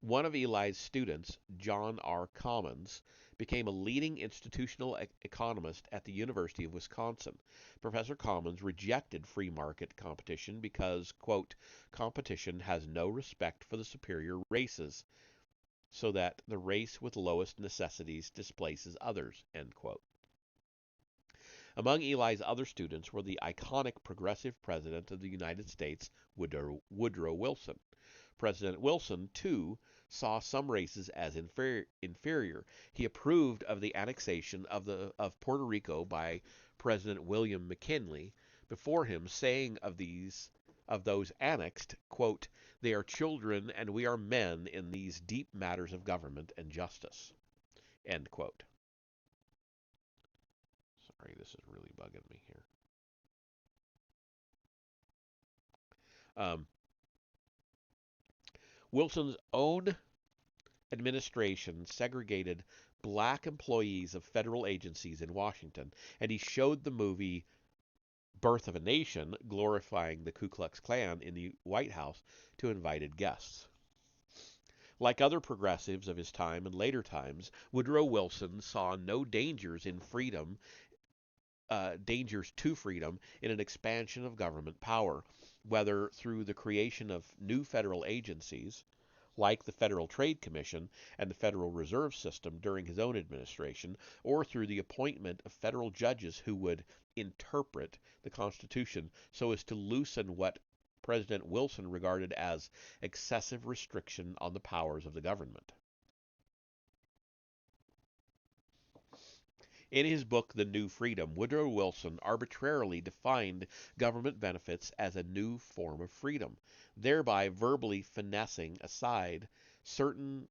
One of Ely's students, John R. Commons, became a leading institutional economist at the University of Wisconsin. Professor Commons rejected free market competition because, quote, competition has no respect for the superior races, so that the race with lowest necessities displaces others, end quote. Among Ely's other students were the iconic progressive president of the United States, Woodrow Wilson. President Wilson, too, saw some races as inferior. He approved of the annexation of Puerto Rico by President William McKinley before him, saying of those annexed, quote, they are children and we are men in these deep matters of government and justice, end quote. Sorry, this is really bugging me here. Wilson's own administration segregated black employees of federal agencies in Washington, and he showed the movie Birth of a Nation, glorifying the Ku Klux Klan in the White House to invited guests. Like other progressives of his time and later times, Woodrow Wilson saw no dangers to freedom in an expansion of government power, whether through the creation of new federal agencies, like the Federal Trade Commission and the Federal Reserve System during his own administration, or through the appointment of federal judges who would interpret the Constitution so as to loosen what President Wilson regarded as excessive restriction on the powers of the government. In his book, The New Freedom, Woodrow Wilson arbitrarily defined government benefits as a new form of freedom, thereby verbally finessing aside certain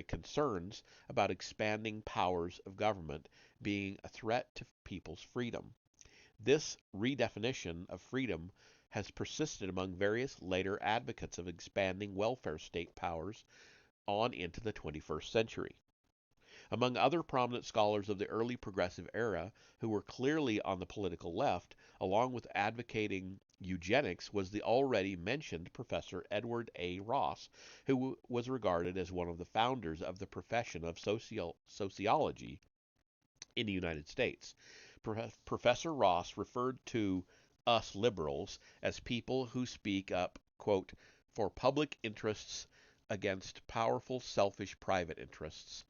concerns about expanding powers of government being a threat to people's freedom. This redefinition of freedom has persisted among various later advocates of expanding welfare state powers on into the 21st century. Among other prominent scholars of the early progressive era who were clearly on the political left, along with advocating eugenics, was the already mentioned Professor Edward A. Ross, who was regarded as one of the founders of the profession of sociology in the United States. Professor Ross referred to us liberals as people who speak up, quote, for public interests against powerful, selfish private interests,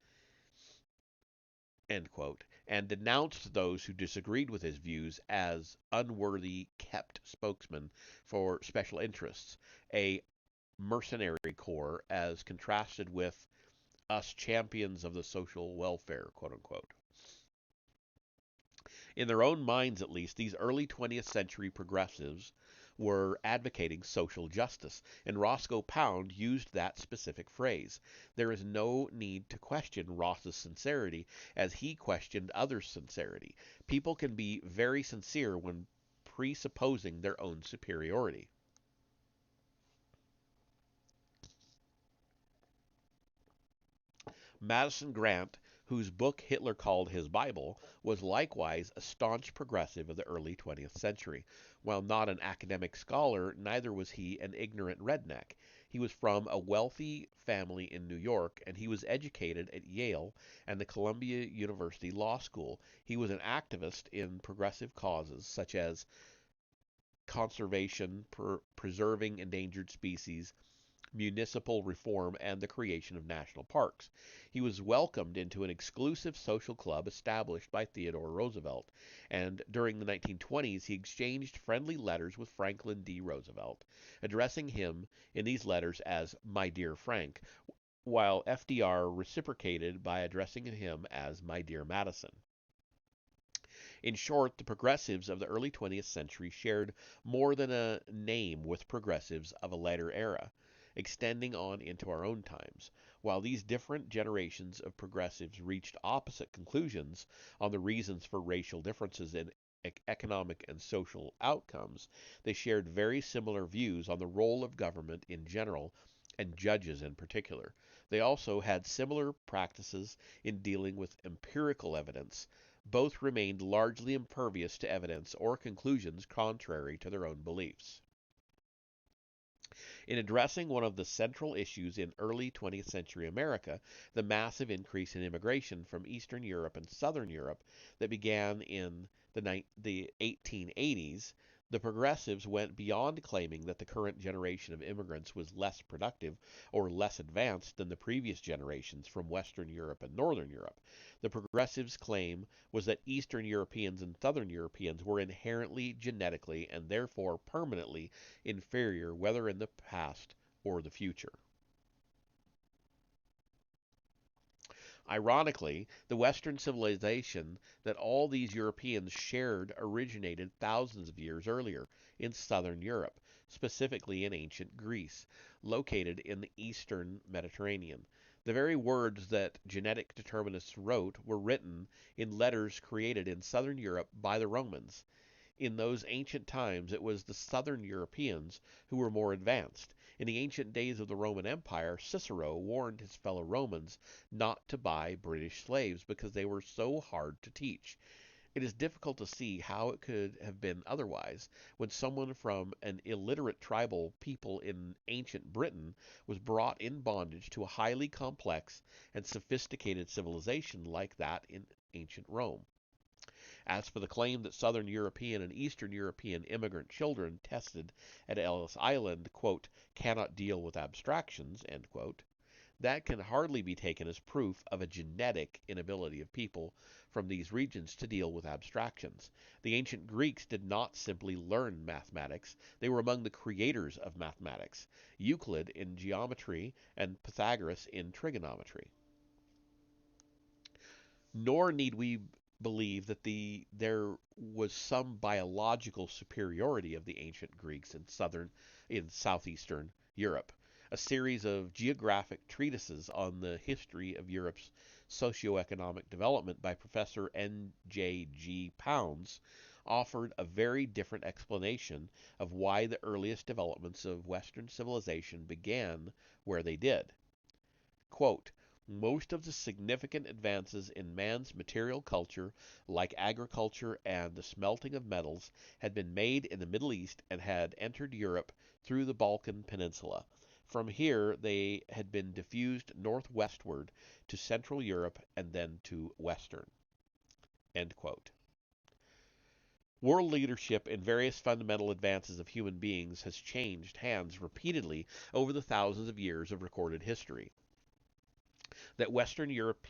end quote, and denounced those who disagreed with his views as unworthy kept spokesmen for special interests, a mercenary corps as contrasted with us champions of the social welfare, quote unquote. In their own minds, at least, these early 20th century progressives were advocating social justice, and Roscoe Pound used that specific phrase. There is no need to question Ross's sincerity, as he questioned others' sincerity. People can be very sincere when presupposing their own superiority. Madison Grant, whose book Hitler called his Bible, was likewise a staunch progressive of the early 20th century. While not an academic scholar, neither was he an ignorant redneck. He was from a wealthy family in New York, and he was educated at Yale and the Columbia University Law School. He was an activist in progressive causes such as conservation, preserving endangered species, municipal reform, and the creation of national parks. He was welcomed into an exclusive social club established by Theodore Roosevelt, and during the 1920s he exchanged friendly letters with Franklin D. Roosevelt, addressing him in these letters as "My dear Frank," while FDR reciprocated by addressing him as "My dear Madison." In short, the progressives of the early 20th century shared more than a name with progressives of a later era, extending on into our own times. While these different generations of progressives reached opposite conclusions on the reasons for racial differences in economic and social outcomes, they shared very similar views on the role of government in general and judges in particular. They also had similar practices in dealing with empirical evidence. Both remained largely impervious to evidence or conclusions contrary to their own beliefs. In addressing one of the central issues in early 20th century America, the massive increase in immigration from Eastern Europe and Southern Europe that began in the 1880s, the progressives went beyond claiming that the current generation of immigrants was less productive or less advanced than the previous generations from Western Europe and Northern Europe. The progressives' claim was that Eastern Europeans and Southern Europeans were inherently genetically and therefore permanently inferior, whether in the past or the future. Ironically, the Western civilization that all these Europeans shared originated thousands of years earlier in southern Europe, specifically in ancient Greece, located in the eastern Mediterranean. The very words that genetic determinists wrote were written in letters created in southern Europe by the Romans. In those ancient times, it was the southern Europeans who were more advanced. In the ancient days of the Roman Empire, Cicero warned his fellow Romans not to buy British slaves because they were so hard to teach. It is difficult to see how it could have been otherwise when someone from an illiterate tribal people in ancient Britain was brought in bondage to a highly complex and sophisticated civilization like that in ancient Rome. As for the claim that Southern European and Eastern European immigrant children tested at Ellis Island, quote, cannot deal with abstractions, end quote, that can hardly be taken as proof of a genetic inability of people from these regions to deal with abstractions. The ancient Greeks did not simply learn mathematics, they were among the creators of mathematics, Euclid in geometry and Pythagoras in trigonometry. Nor need we believe that there was some biological superiority of the ancient Greeks in southeastern Europe. A series of geographic treatises on the history of Europe's socioeconomic development by Professor N. J. G. Pounds offered a very different explanation of why the earliest developments of Western civilization began where they did. Quote, most of the significant advances in man's material culture, like agriculture and the smelting of metals, had been made in the Middle East and had entered Europe through the Balkan Peninsula. From here, they had been diffused northwestward to Central Europe and then to Western. End quote. World leadership in various fundamental advances of human beings has changed hands repeatedly over the thousands of years of recorded history. That Western Europe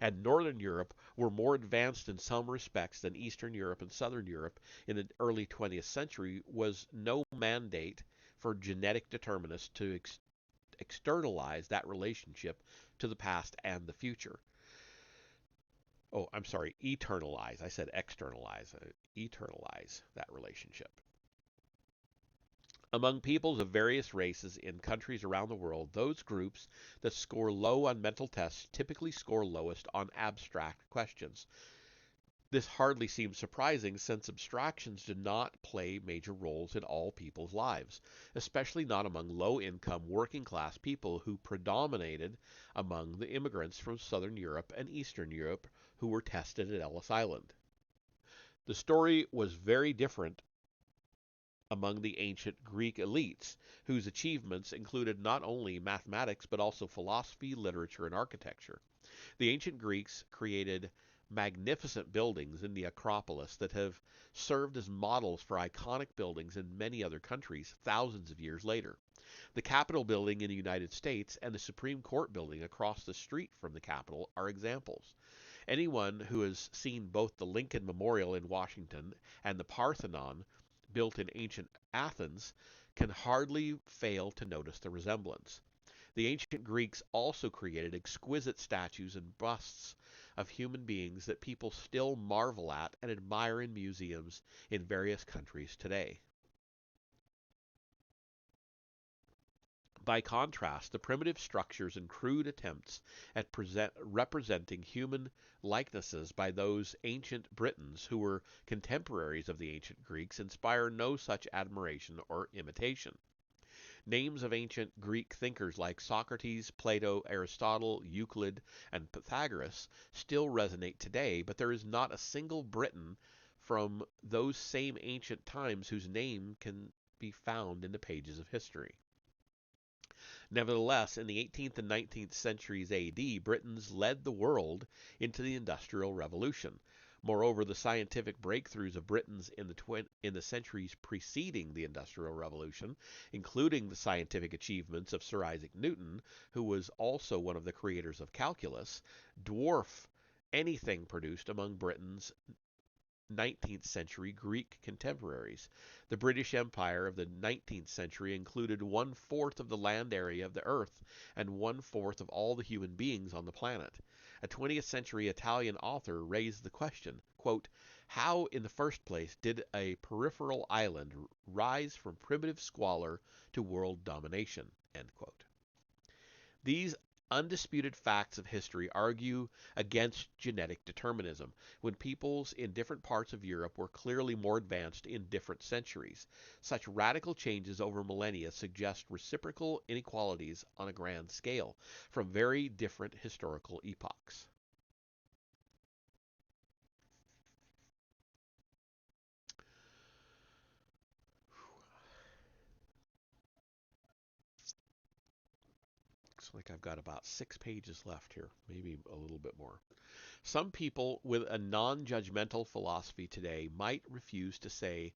and Northern Europe were more advanced in some respects than Eastern Europe and Southern Europe in the early 20th century was no mandate for genetic determinists to externalize that relationship to the past and the future. Oh, I'm sorry, eternalize. I said externalize. Eternalize that relationship. Among peoples of various races in countries around the world, those groups that score low on mental tests typically score lowest on abstract questions. This hardly seems surprising since abstractions do not play major roles in all people's lives, especially not among low-income working-class people who predominated among the immigrants from Southern Europe and Eastern Europe who were tested at Ellis Island. The story was very different among the ancient Greek elites, whose achievements included not only mathematics but also philosophy, literature, and architecture. The ancient Greeks created magnificent buildings in the Acropolis that have served as models for iconic buildings in many other countries thousands of years later. The Capitol building in the United States and the Supreme Court building across the street from the Capitol are examples. Anyone who has seen both the Lincoln Memorial in Washington and the Parthenon built in ancient Athens can hardly fail to notice the resemblance. The ancient Greeks also created exquisite statues and busts of human beings that people still marvel at and admire in museums in various countries today. By contrast, the primitive structures and crude attempts at representing human likenesses by those ancient Britons who were contemporaries of the ancient Greeks inspire no such admiration or imitation. Names of ancient Greek thinkers like Socrates, Plato, Aristotle, Euclid, and Pythagoras still resonate today, but there is not a single Briton from those same ancient times whose name can be found in the pages of history. Nevertheless, in the 18th and 19th centuries AD, Britons led the world into the Industrial Revolution. Moreover, the scientific breakthroughs of Britons in the centuries preceding the Industrial Revolution, including the scientific achievements of Sir Isaac Newton, who was also one of the creators of calculus, dwarf anything produced among Britain's 19th century Greek contemporaries. The British Empire of the 19th century included 1/4 of the land area of the Earth and 1/4 of all the human beings on the planet. A 20th century Italian author raised the question, quote, how in the first place did a peripheral island rise from primitive squalor to world domination? End quote. These undisputed facts of history argue against genetic determinism, when peoples in different parts of Europe were clearly more advanced in different centuries. Such radical changes over millennia suggest reciprocal inequalities on a grand scale, from very different historical epochs. Looks like I've got about 6 pages left here, maybe a little bit more. Some people with a non-judgmental philosophy today might refuse to say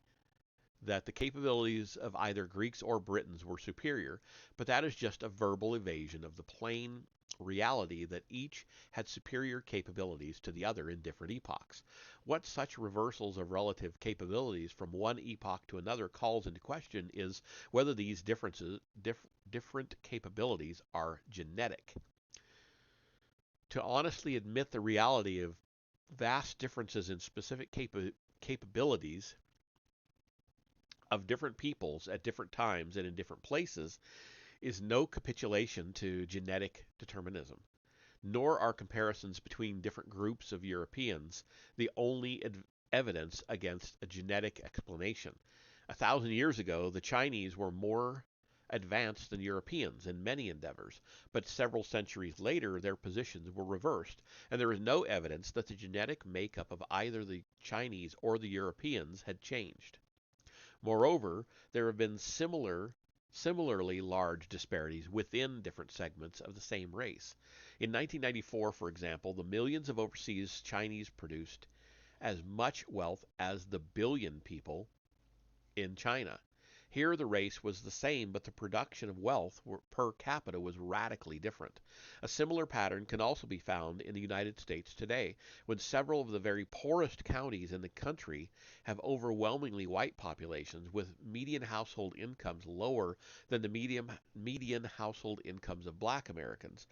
that the capabilities of either Greeks or Britons were superior, but that is just a verbal evasion of the plain reality that each had superior capabilities to the other in different epochs. What such reversals of relative capabilities from one epoch to another calls into question is whether these different capabilities are genetic. To honestly admit the reality of vast differences in specific capabilities of different peoples at different times and in different places is no capitulation to genetic determinism. nor are comparisons between different groups of Europeans the only evidence against a genetic explanation. 1,000 years ago, the Chinese were more advanced than Europeans in many endeavors, but several centuries later their positions were reversed, and there is no evidence that the genetic makeup of either the Chinese or the Europeans had changed. Moreover, there have been similarly large disparities within different segments of the same race. In 1994, for example, the millions of overseas Chinese produced as much wealth as the billion people in China. Here, the race was the same, but the production of wealth per capita was radically different. A similar pattern can also be found in the United States today, when several of the very poorest counties in the country have overwhelmingly white populations with median household incomes lower than the median household incomes of black Americans.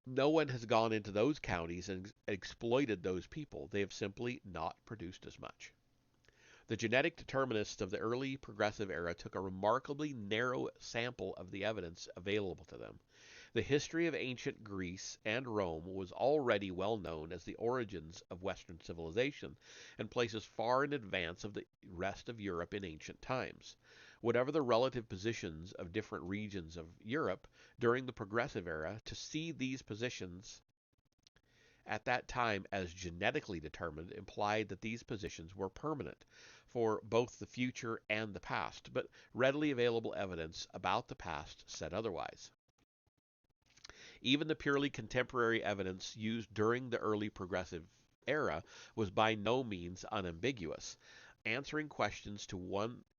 No one has gone into those counties and exploited those people. They have simply not produced as much. The genetic determinists of the early progressive era took a remarkably narrow sample of the evidence available to them. The history of ancient Greece and Rome was already well known as the origins of Western civilization, and places far in advance of the rest of Europe in ancient times. Whatever the relative positions of different regions of Europe during the progressive era, to see these positions at that time as genetically determined implied that these positions were permanent for both the future and the past, but readily available evidence about the past said otherwise. Even the purely contemporary evidence used during the early progressive era was by no means unambiguous. Answering questions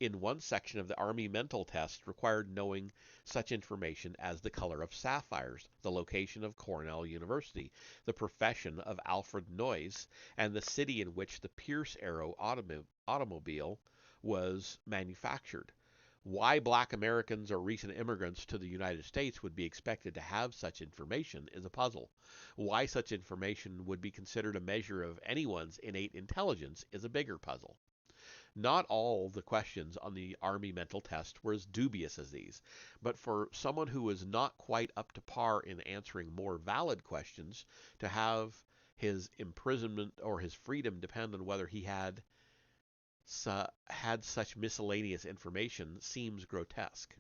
in one section of the Army mental test required knowing such information as the color of sapphires, the location of Cornell University, the profession of Alfred Noyes, and the city in which the Pierce Arrow automobile was manufactured. Why black Americans or recent immigrants to the United States would be expected to have such information is a puzzle. Why such information would be considered a measure of anyone's innate intelligence is a bigger puzzle. Not all the questions on the Army mental test were as dubious as these, but for someone who was not quite up to par in answering more valid questions, to have his imprisonment or his freedom depend on whether he had such miscellaneous information seems grotesque.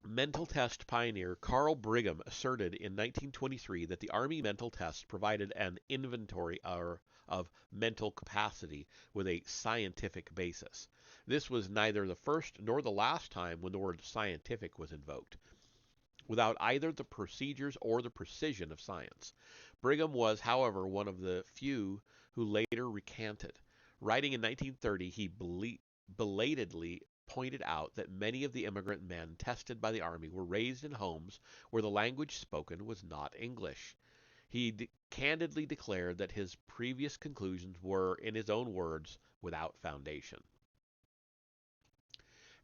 Mental test pioneer Carl Brigham asserted in 1923 that the Army mental test provided an inventory of mental capacity with a scientific basis. This was neither the first nor the last time when the word scientific was invoked, without either the procedures or the precision of science. Brigham was, however, one of the few who later recanted. Writing in 1930, he belatedly pointed out that many of the immigrant men tested by the Army were raised in homes where the language spoken was not English. He candidly declared that his previous conclusions were, in his own words, without foundation.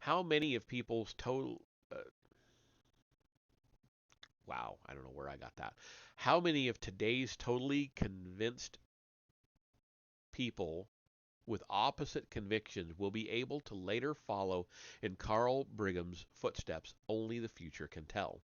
How many of people's total wow, I don't know where I got that. How many of today's totally convinced people with opposite convictions will be able to later follow in Carl Brigham's footsteps? Only the future can tell.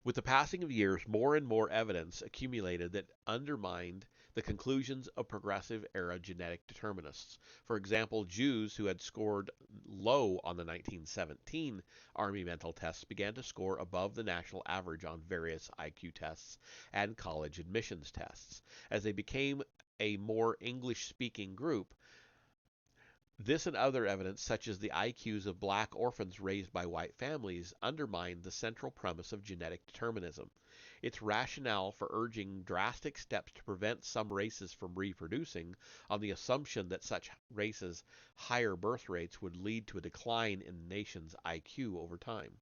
With the passing of years, more and more evidence accumulated that undermined the conclusions of progressive era genetic determinists. For example, Jews who had scored low on the 1917 Army mental tests began to score above the national average on various IQ tests and college admissions tests. As they became a more English-speaking group, this and other evidence, such as the IQs of black orphans raised by white families, undermined the central premise of genetic determinism. Its rationale for urging drastic steps to prevent some races from reproducing, on the assumption that such races' higher birth rates would lead to a decline in the nation's IQ over time.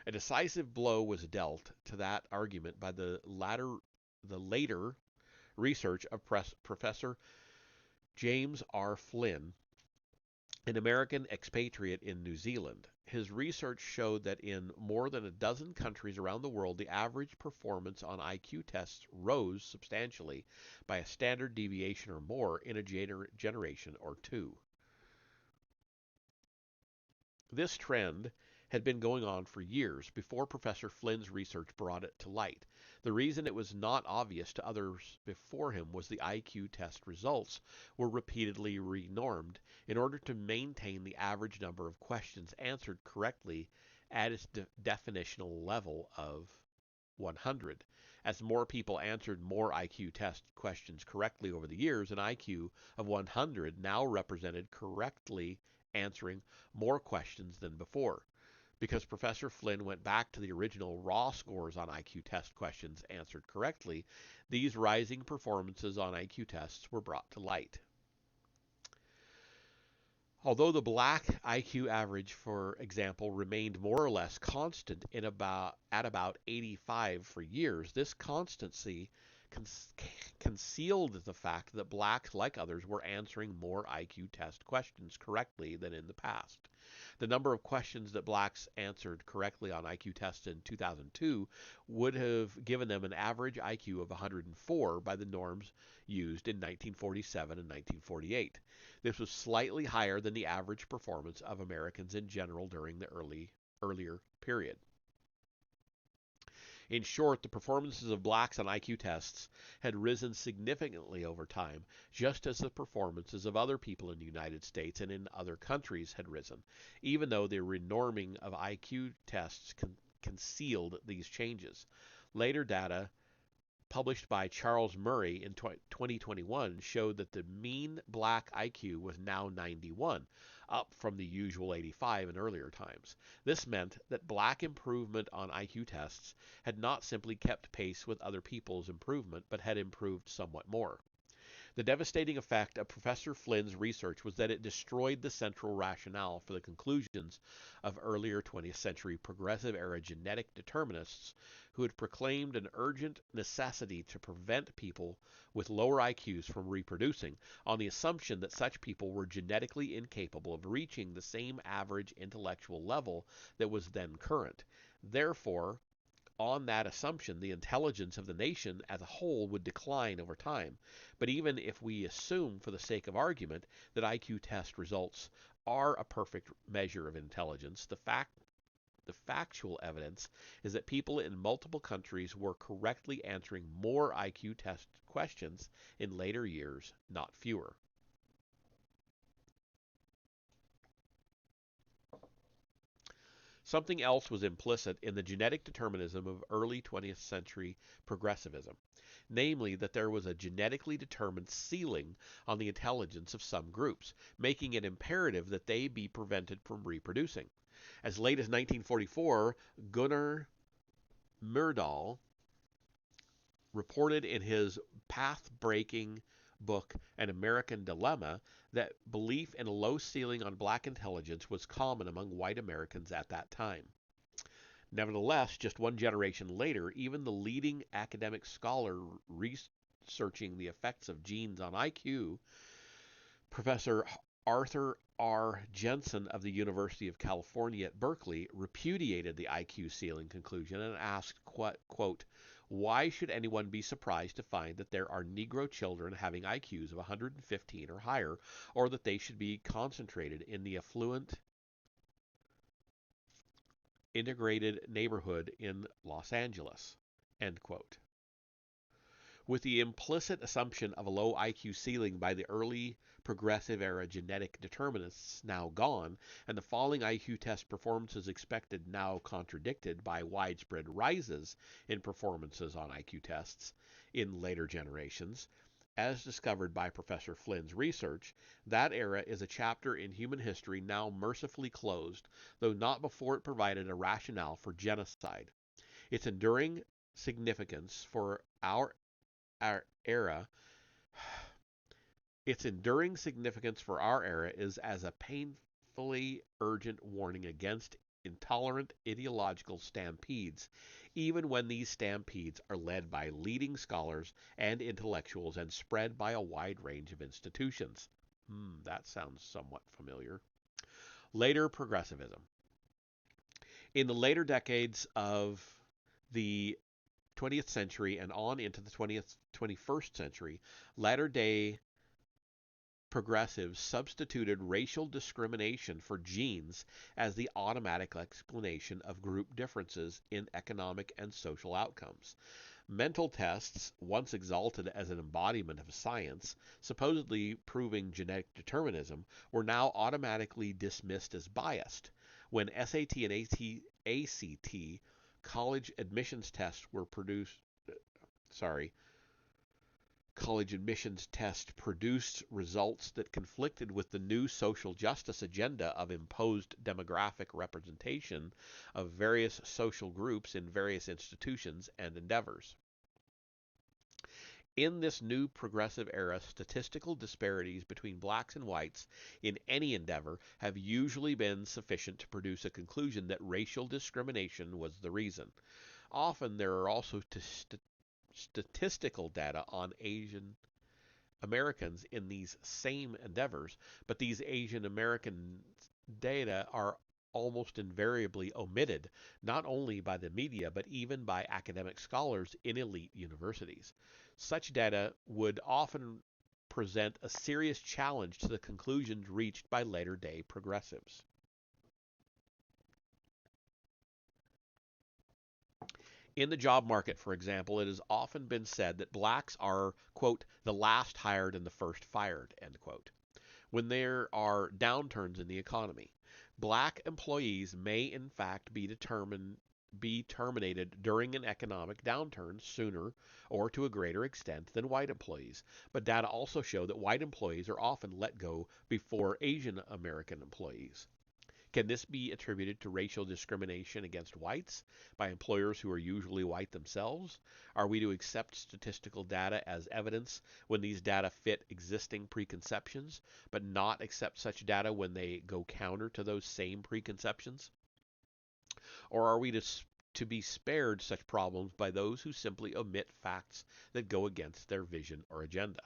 A decisive blow was dealt to that argument by the later research of Professor James R. Flynn, an American expatriate in New Zealand. His research showed that in more than a dozen countries around the world, the average performance on IQ tests rose substantially by a standard deviation or more in a generation or two. This trend had been going on for years before Professor Flynn's research brought it to light. The reason it was not obvious to others before him was the IQ test results were repeatedly renormed in order to maintain the average number of questions answered correctly at its definitional level of 100. As more people answered more IQ test questions correctly over the years, an IQ of 100 now represented correctly answering more questions than before. Because Professor Flynn went back to the original raw scores on IQ test questions answered correctly, these rising performances on IQ tests were brought to light. Although the black IQ average, for example, remained more or less constant at about 85 for years, this constancy concealed the fact that blacks, like others, were answering more IQ test questions correctly than in the past. The number of questions that blacks answered correctly on IQ tests in 2002 would have given them an average IQ of 104 by the norms used in 1947 and 1948. This was slightly higher than the average performance of Americans in general during the earlier period. In short, the performances of blacks on IQ tests had risen significantly over time, just as the performances of other people in the United States and in other countries had risen, even though the renorming of IQ tests concealed these changes. Later data published by Charles Murray in 2021 showed that the mean black IQ was now 91, up from the usual 85 in earlier times. This meant that black improvement on IQ tests had not simply kept pace with other people's improvement, but had improved somewhat more. The devastating effect of Professor Flynn's research was that it destroyed the central rationale for the conclusions of earlier 20th century progressive era genetic determinists who had proclaimed an urgent necessity to prevent people with lower IQs from reproducing, on the assumption that such people were genetically incapable of reaching the same average intellectual level that was then current. Therefore, on that assumption, the intelligence of the nation as a whole would decline over time. But even if we assume, for the sake of argument, that IQ test results are a perfect measure of intelligence, the factual evidence is that people in multiple countries were correctly answering more IQ test questions in later years, not fewer. Something else was implicit in the genetic determinism of early 20th century progressivism, namely that there was a genetically determined ceiling on the intelligence of some groups, making it imperative that they be prevented from reproducing. As late as 1944, Gunnar Myrdal reported in his path-breaking book An American Dilemma that belief in a low ceiling on black intelligence was common among white Americans at that time. Nevertheless, just one generation later, even the leading academic scholar researching the effects of genes on IQ, Professor Arthur R. Jensen of the University of California at Berkeley, repudiated the IQ ceiling conclusion and asked, quote, why should anyone be surprised to find that there are Negro children having IQs of 115 or higher, or that they should be concentrated in the affluent integrated neighborhood in Los Angeles, end quote. With the implicit assumption of a low IQ ceiling by the early progressive era genetic determinists now gone, and the falling IQ test performances expected now contradicted by widespread rises in performances on IQ tests in later generations, as discovered by Professor Flynn's research, that era is a chapter in human history now mercifully closed, though not before it provided a rationale for genocide. Its enduring significance for our era Its enduring significance for our era is as a painfully urgent warning against intolerant ideological stampedes, even when these stampedes are led by leading scholars and intellectuals and spread by a wide range of institutions. That sounds somewhat familiar. Later progressivism. In the later decades of the 20th century and on into the 21st century, latter-day progressives substituted racial discrimination for genes as the automatic explanation of group differences in economic and social outcomes. Mental tests, once exalted as an embodiment of science, supposedly proving genetic determinism, were now automatically dismissed as biased. When SAT and ACT college admissions tests were produced, sorry, college admissions test produced results that conflicted with the new social justice agenda of imposed demographic representation of various social groups in various institutions and endeavors. In this new progressive era, statistical disparities between blacks and whites in any endeavor have usually been sufficient to produce a conclusion that racial discrimination was the reason. Often there are also statistical data on Asian Americans in these same endeavors, but these Asian American data are almost invariably omitted, not only by the media, but even by academic scholars in elite universities. Such data would often present a serious challenge to the conclusions reached by later day progressives. In the job market, for example, it has often been said that blacks are, quote, the last hired and the first fired, end quote, when there are downturns in the economy. Black employees may in fact be terminated during an economic downturn sooner or to a greater extent than white employees, but data also show that white employees are often let go before Asian American employees. Can this be attributed to racial discrimination against whites by employers who are usually white themselves? Are we to accept statistical data as evidence when these data fit existing preconceptions, but not accept such data when they go counter to those same preconceptions? Or are we to be spared such problems by those who simply omit facts that go against their vision or agenda?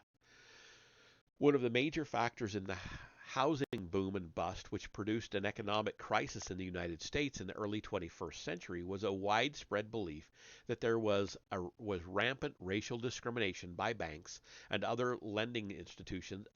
One of the major factors in the housing boom and bust, which produced an economic crisis in the United States in the early 21st century, was a widespread belief that there was rampant racial discrimination by banks and other lending institutions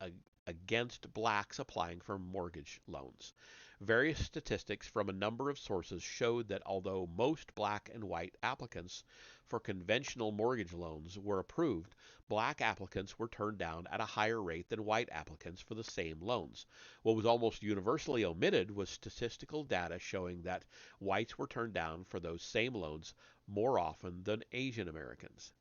against blacks applying for mortgage loans. Various statistics from a number of sources showed that although most black and white applicants for conventional mortgage loans were approved, black applicants were turned down at a higher rate than white applicants for the same loans. What was almost universally omitted was statistical data showing that whites were turned down for those same loans more often than Asian Americans.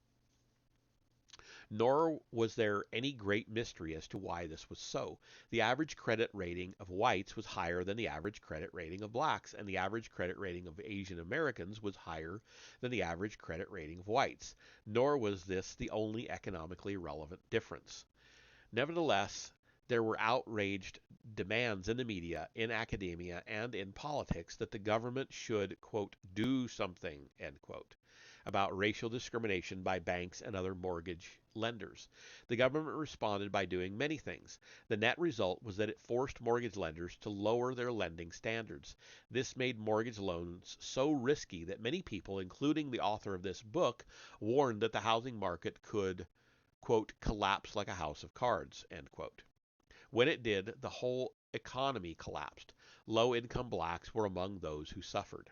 Nor was there any great mystery as to why this was so. The average credit rating of whites was higher than the average credit rating of blacks, and the average credit rating of Asian Americans was higher than the average credit rating of whites. Nor was this the only economically relevant difference. Nevertheless, there were outraged demands in the media, in academia, and in politics that the government should, quote, do something, end quote, about racial discrimination by banks and other mortgage lenders. The government responded by doing many things. The net result was that it forced mortgage lenders to lower their lending standards. This made mortgage loans so risky that many people, including the author of this book, warned that the housing market could, quote, collapse like a house of cards, end quote. When it did, the whole economy collapsed. Low-income blacks were among those who suffered.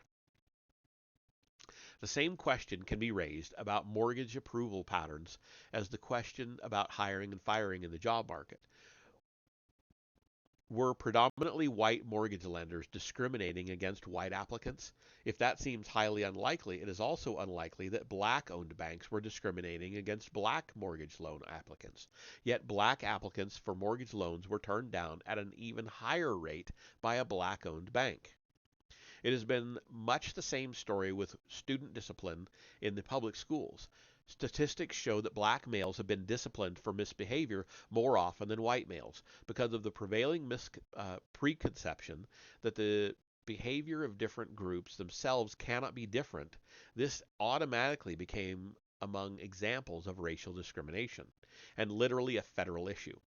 The same question can be raised about mortgage approval patterns as the question about hiring and firing in the job market. Were predominantly white mortgage lenders discriminating against white applicants? If that seems highly unlikely, it is also unlikely that black-owned banks were discriminating against black mortgage loan applicants. Yet black applicants for mortgage loans were turned down at an even higher rate by a black-owned bank. It has been much the same story with student discipline in the public schools. Statistics show that black males have been disciplined for misbehavior more often than white males because of the prevailing preconception that the behavior of different groups themselves cannot be different. This automatically became among examples of racial discrimination and literally a federal issue.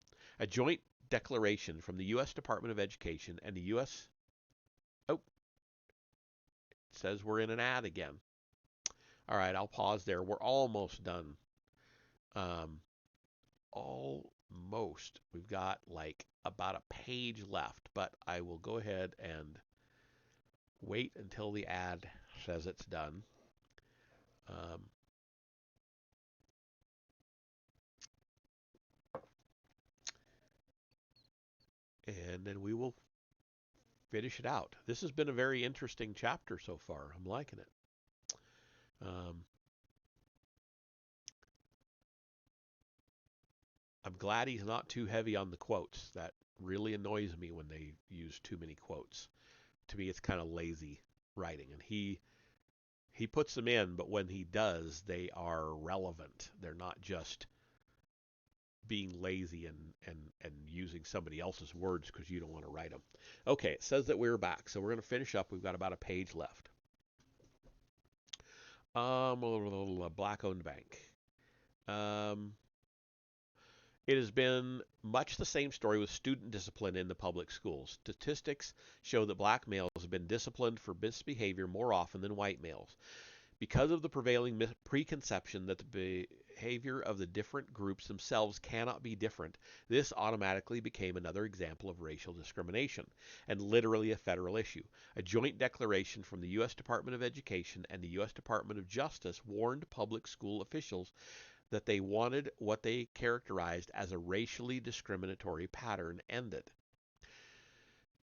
A joint declaration from the U.S. Department of Education and the U.S. says we're in an ad again. All right, I'll pause there. We're almost done. Almost most. We've got like about a page left, but I will go ahead and wait until the ad says it's done. Um, and then we will finish it out. This has been a very interesting chapter so far. I'm liking it. Um, I'm glad he's not too heavy on the quotes. That really annoys me when they use too many quotes. To me, it's kind of lazy writing, and he puts them in, but when he does, they are relevant. They're not just being lazy and using somebody else's words because you don't want to write them. Okay, it says that we're back, so we're going to finish up. We've got about a page left. Black-owned bank. Um, It has been much the same story with student discipline in the public schools. Statistics show that black males have been disciplined for misbehavior more often than white males. Because of the prevailing preconception that the behavior of the different groups themselves cannot be different, this automatically became another example of racial discrimination, and literally a federal issue. A joint declaration from the U.S. Department of Education and the U.S. Department of Justice warned public school officials that they wanted what they characterized as a racially discriminatory pattern ended.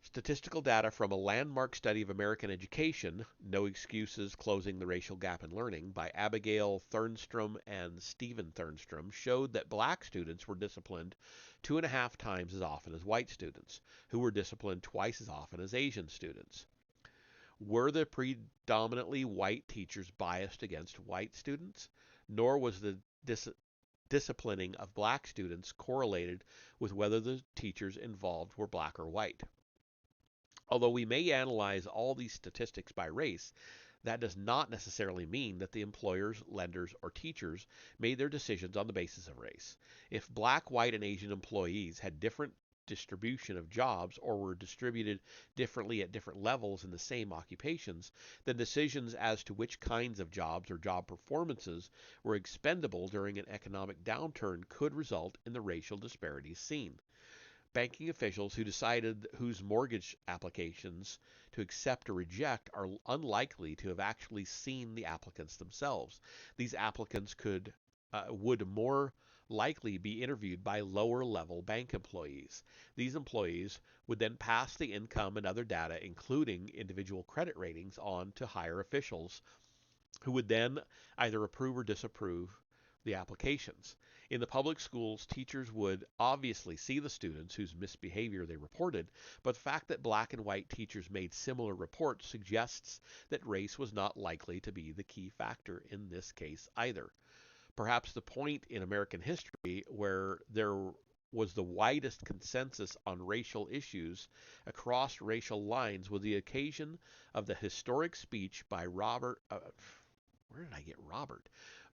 Statistical data from a landmark study of American education, No Excuses Closing the Racial Gap in Learning, by Abigail Thernstrom and Stephen Thernstrom, showed that black students were disciplined 2.5 times as often as white students, who were disciplined twice as often as Asian students. Were the predominantly white teachers biased against white students? Nor was the disciplining of black students correlated with whether the teachers involved were black or white. Although we may analyze all these statistics by race, that does not necessarily mean that the employers, lenders, or teachers made their decisions on the basis of race. If black, white, and Asian employees had different distribution of jobs or were distributed differently at different levels in the same occupations, then decisions as to which kinds of jobs or job performances were expendable during an economic downturn could result in the racial disparities seen. Banking officials who decided whose mortgage applications to accept or reject are unlikely to have actually seen the applicants themselves. These applicants would more likely be interviewed by lower level bank employees. These employees would then pass the income and other data, including individual credit ratings, on to higher officials who would then either approve or disapprove the applications. In the public schools, teachers would obviously see the students whose misbehavior they reported, but the fact that black and white teachers made similar reports suggests that race was not likely to be the key factor in this case either. Perhaps the point in American history where there was the widest consensus on racial issues across racial lines was the occasion of the historic speech by where did I get Robert?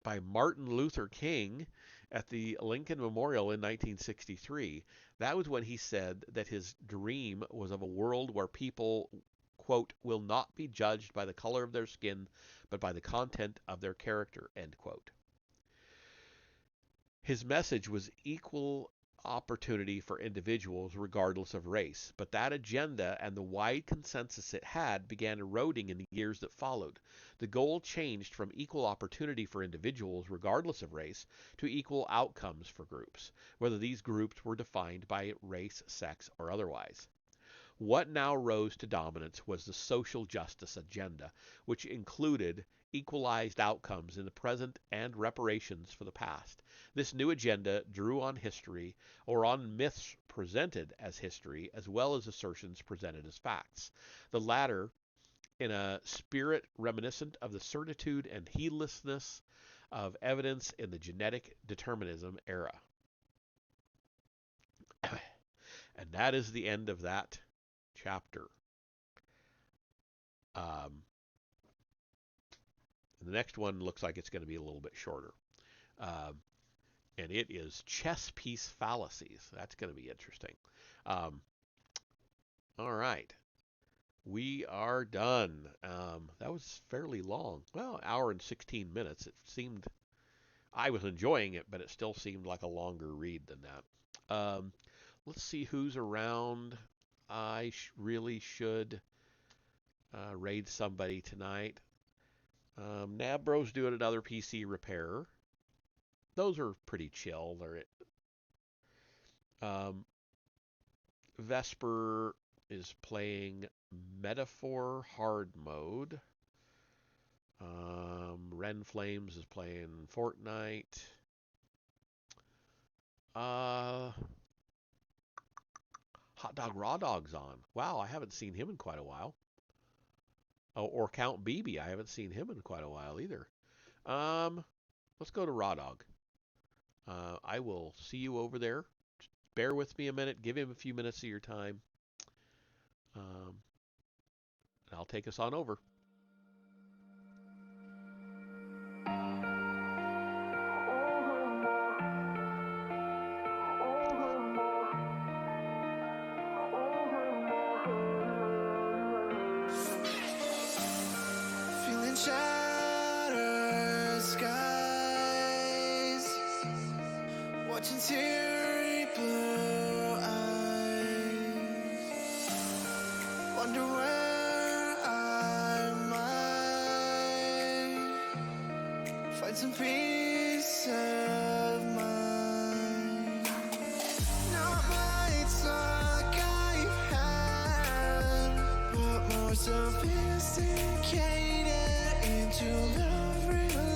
By Martin Luther King at the Lincoln Memorial in 1963. That was when he said that his dream was of a world where people, quote, will not be judged by the color of their skin, but by the content of their character, end quote. His message was equal opportunity for individuals regardless of race, but that agenda and the wide consensus it had began eroding in the years that followed. The goal changed from equal opportunity for individuals regardless of race to equal outcomes for groups, whether these groups were defined by race, sex, or otherwise. What now rose to dominance was the social justice agenda, which included equalized outcomes in the present and reparations for the past. This new agenda drew on history or on myths presented as history as well as assertions presented as facts. The latter in a spirit reminiscent of the certitude and heedlessness of evidence in the genetic determinism era. And that is the end of that chapter. Um, the next one looks like it's going to be a little bit shorter. Um, and it is chess piece fallacies. That's going to be interesting. Um, all right. We are done. That was fairly long. Well, an hour and 16 minutes. It seemed I was enjoying it, but it still seemed like a longer read than that. Let's see who's around. I really should raid somebody tonight. Nabro's doing another PC repair. Those are pretty chill. Um, Vesper is playing Metaphor hard mode. Ren Flames is playing Fortnite. Hot Dog Raw Dog's on. Wow, I haven't seen him in quite a while. Oh, or Count BB. I haven't seen him in quite a while either. Um, let's go to Raw Dog. I will see you over there. Just bear with me a minute. Give him a few minutes of your time. Um, and I'll take us on over. Feeling shattered skies, watching teary blue eyes, wonder where I might find some peace of mind. Not lights like I've had, but more sophisticated into love related.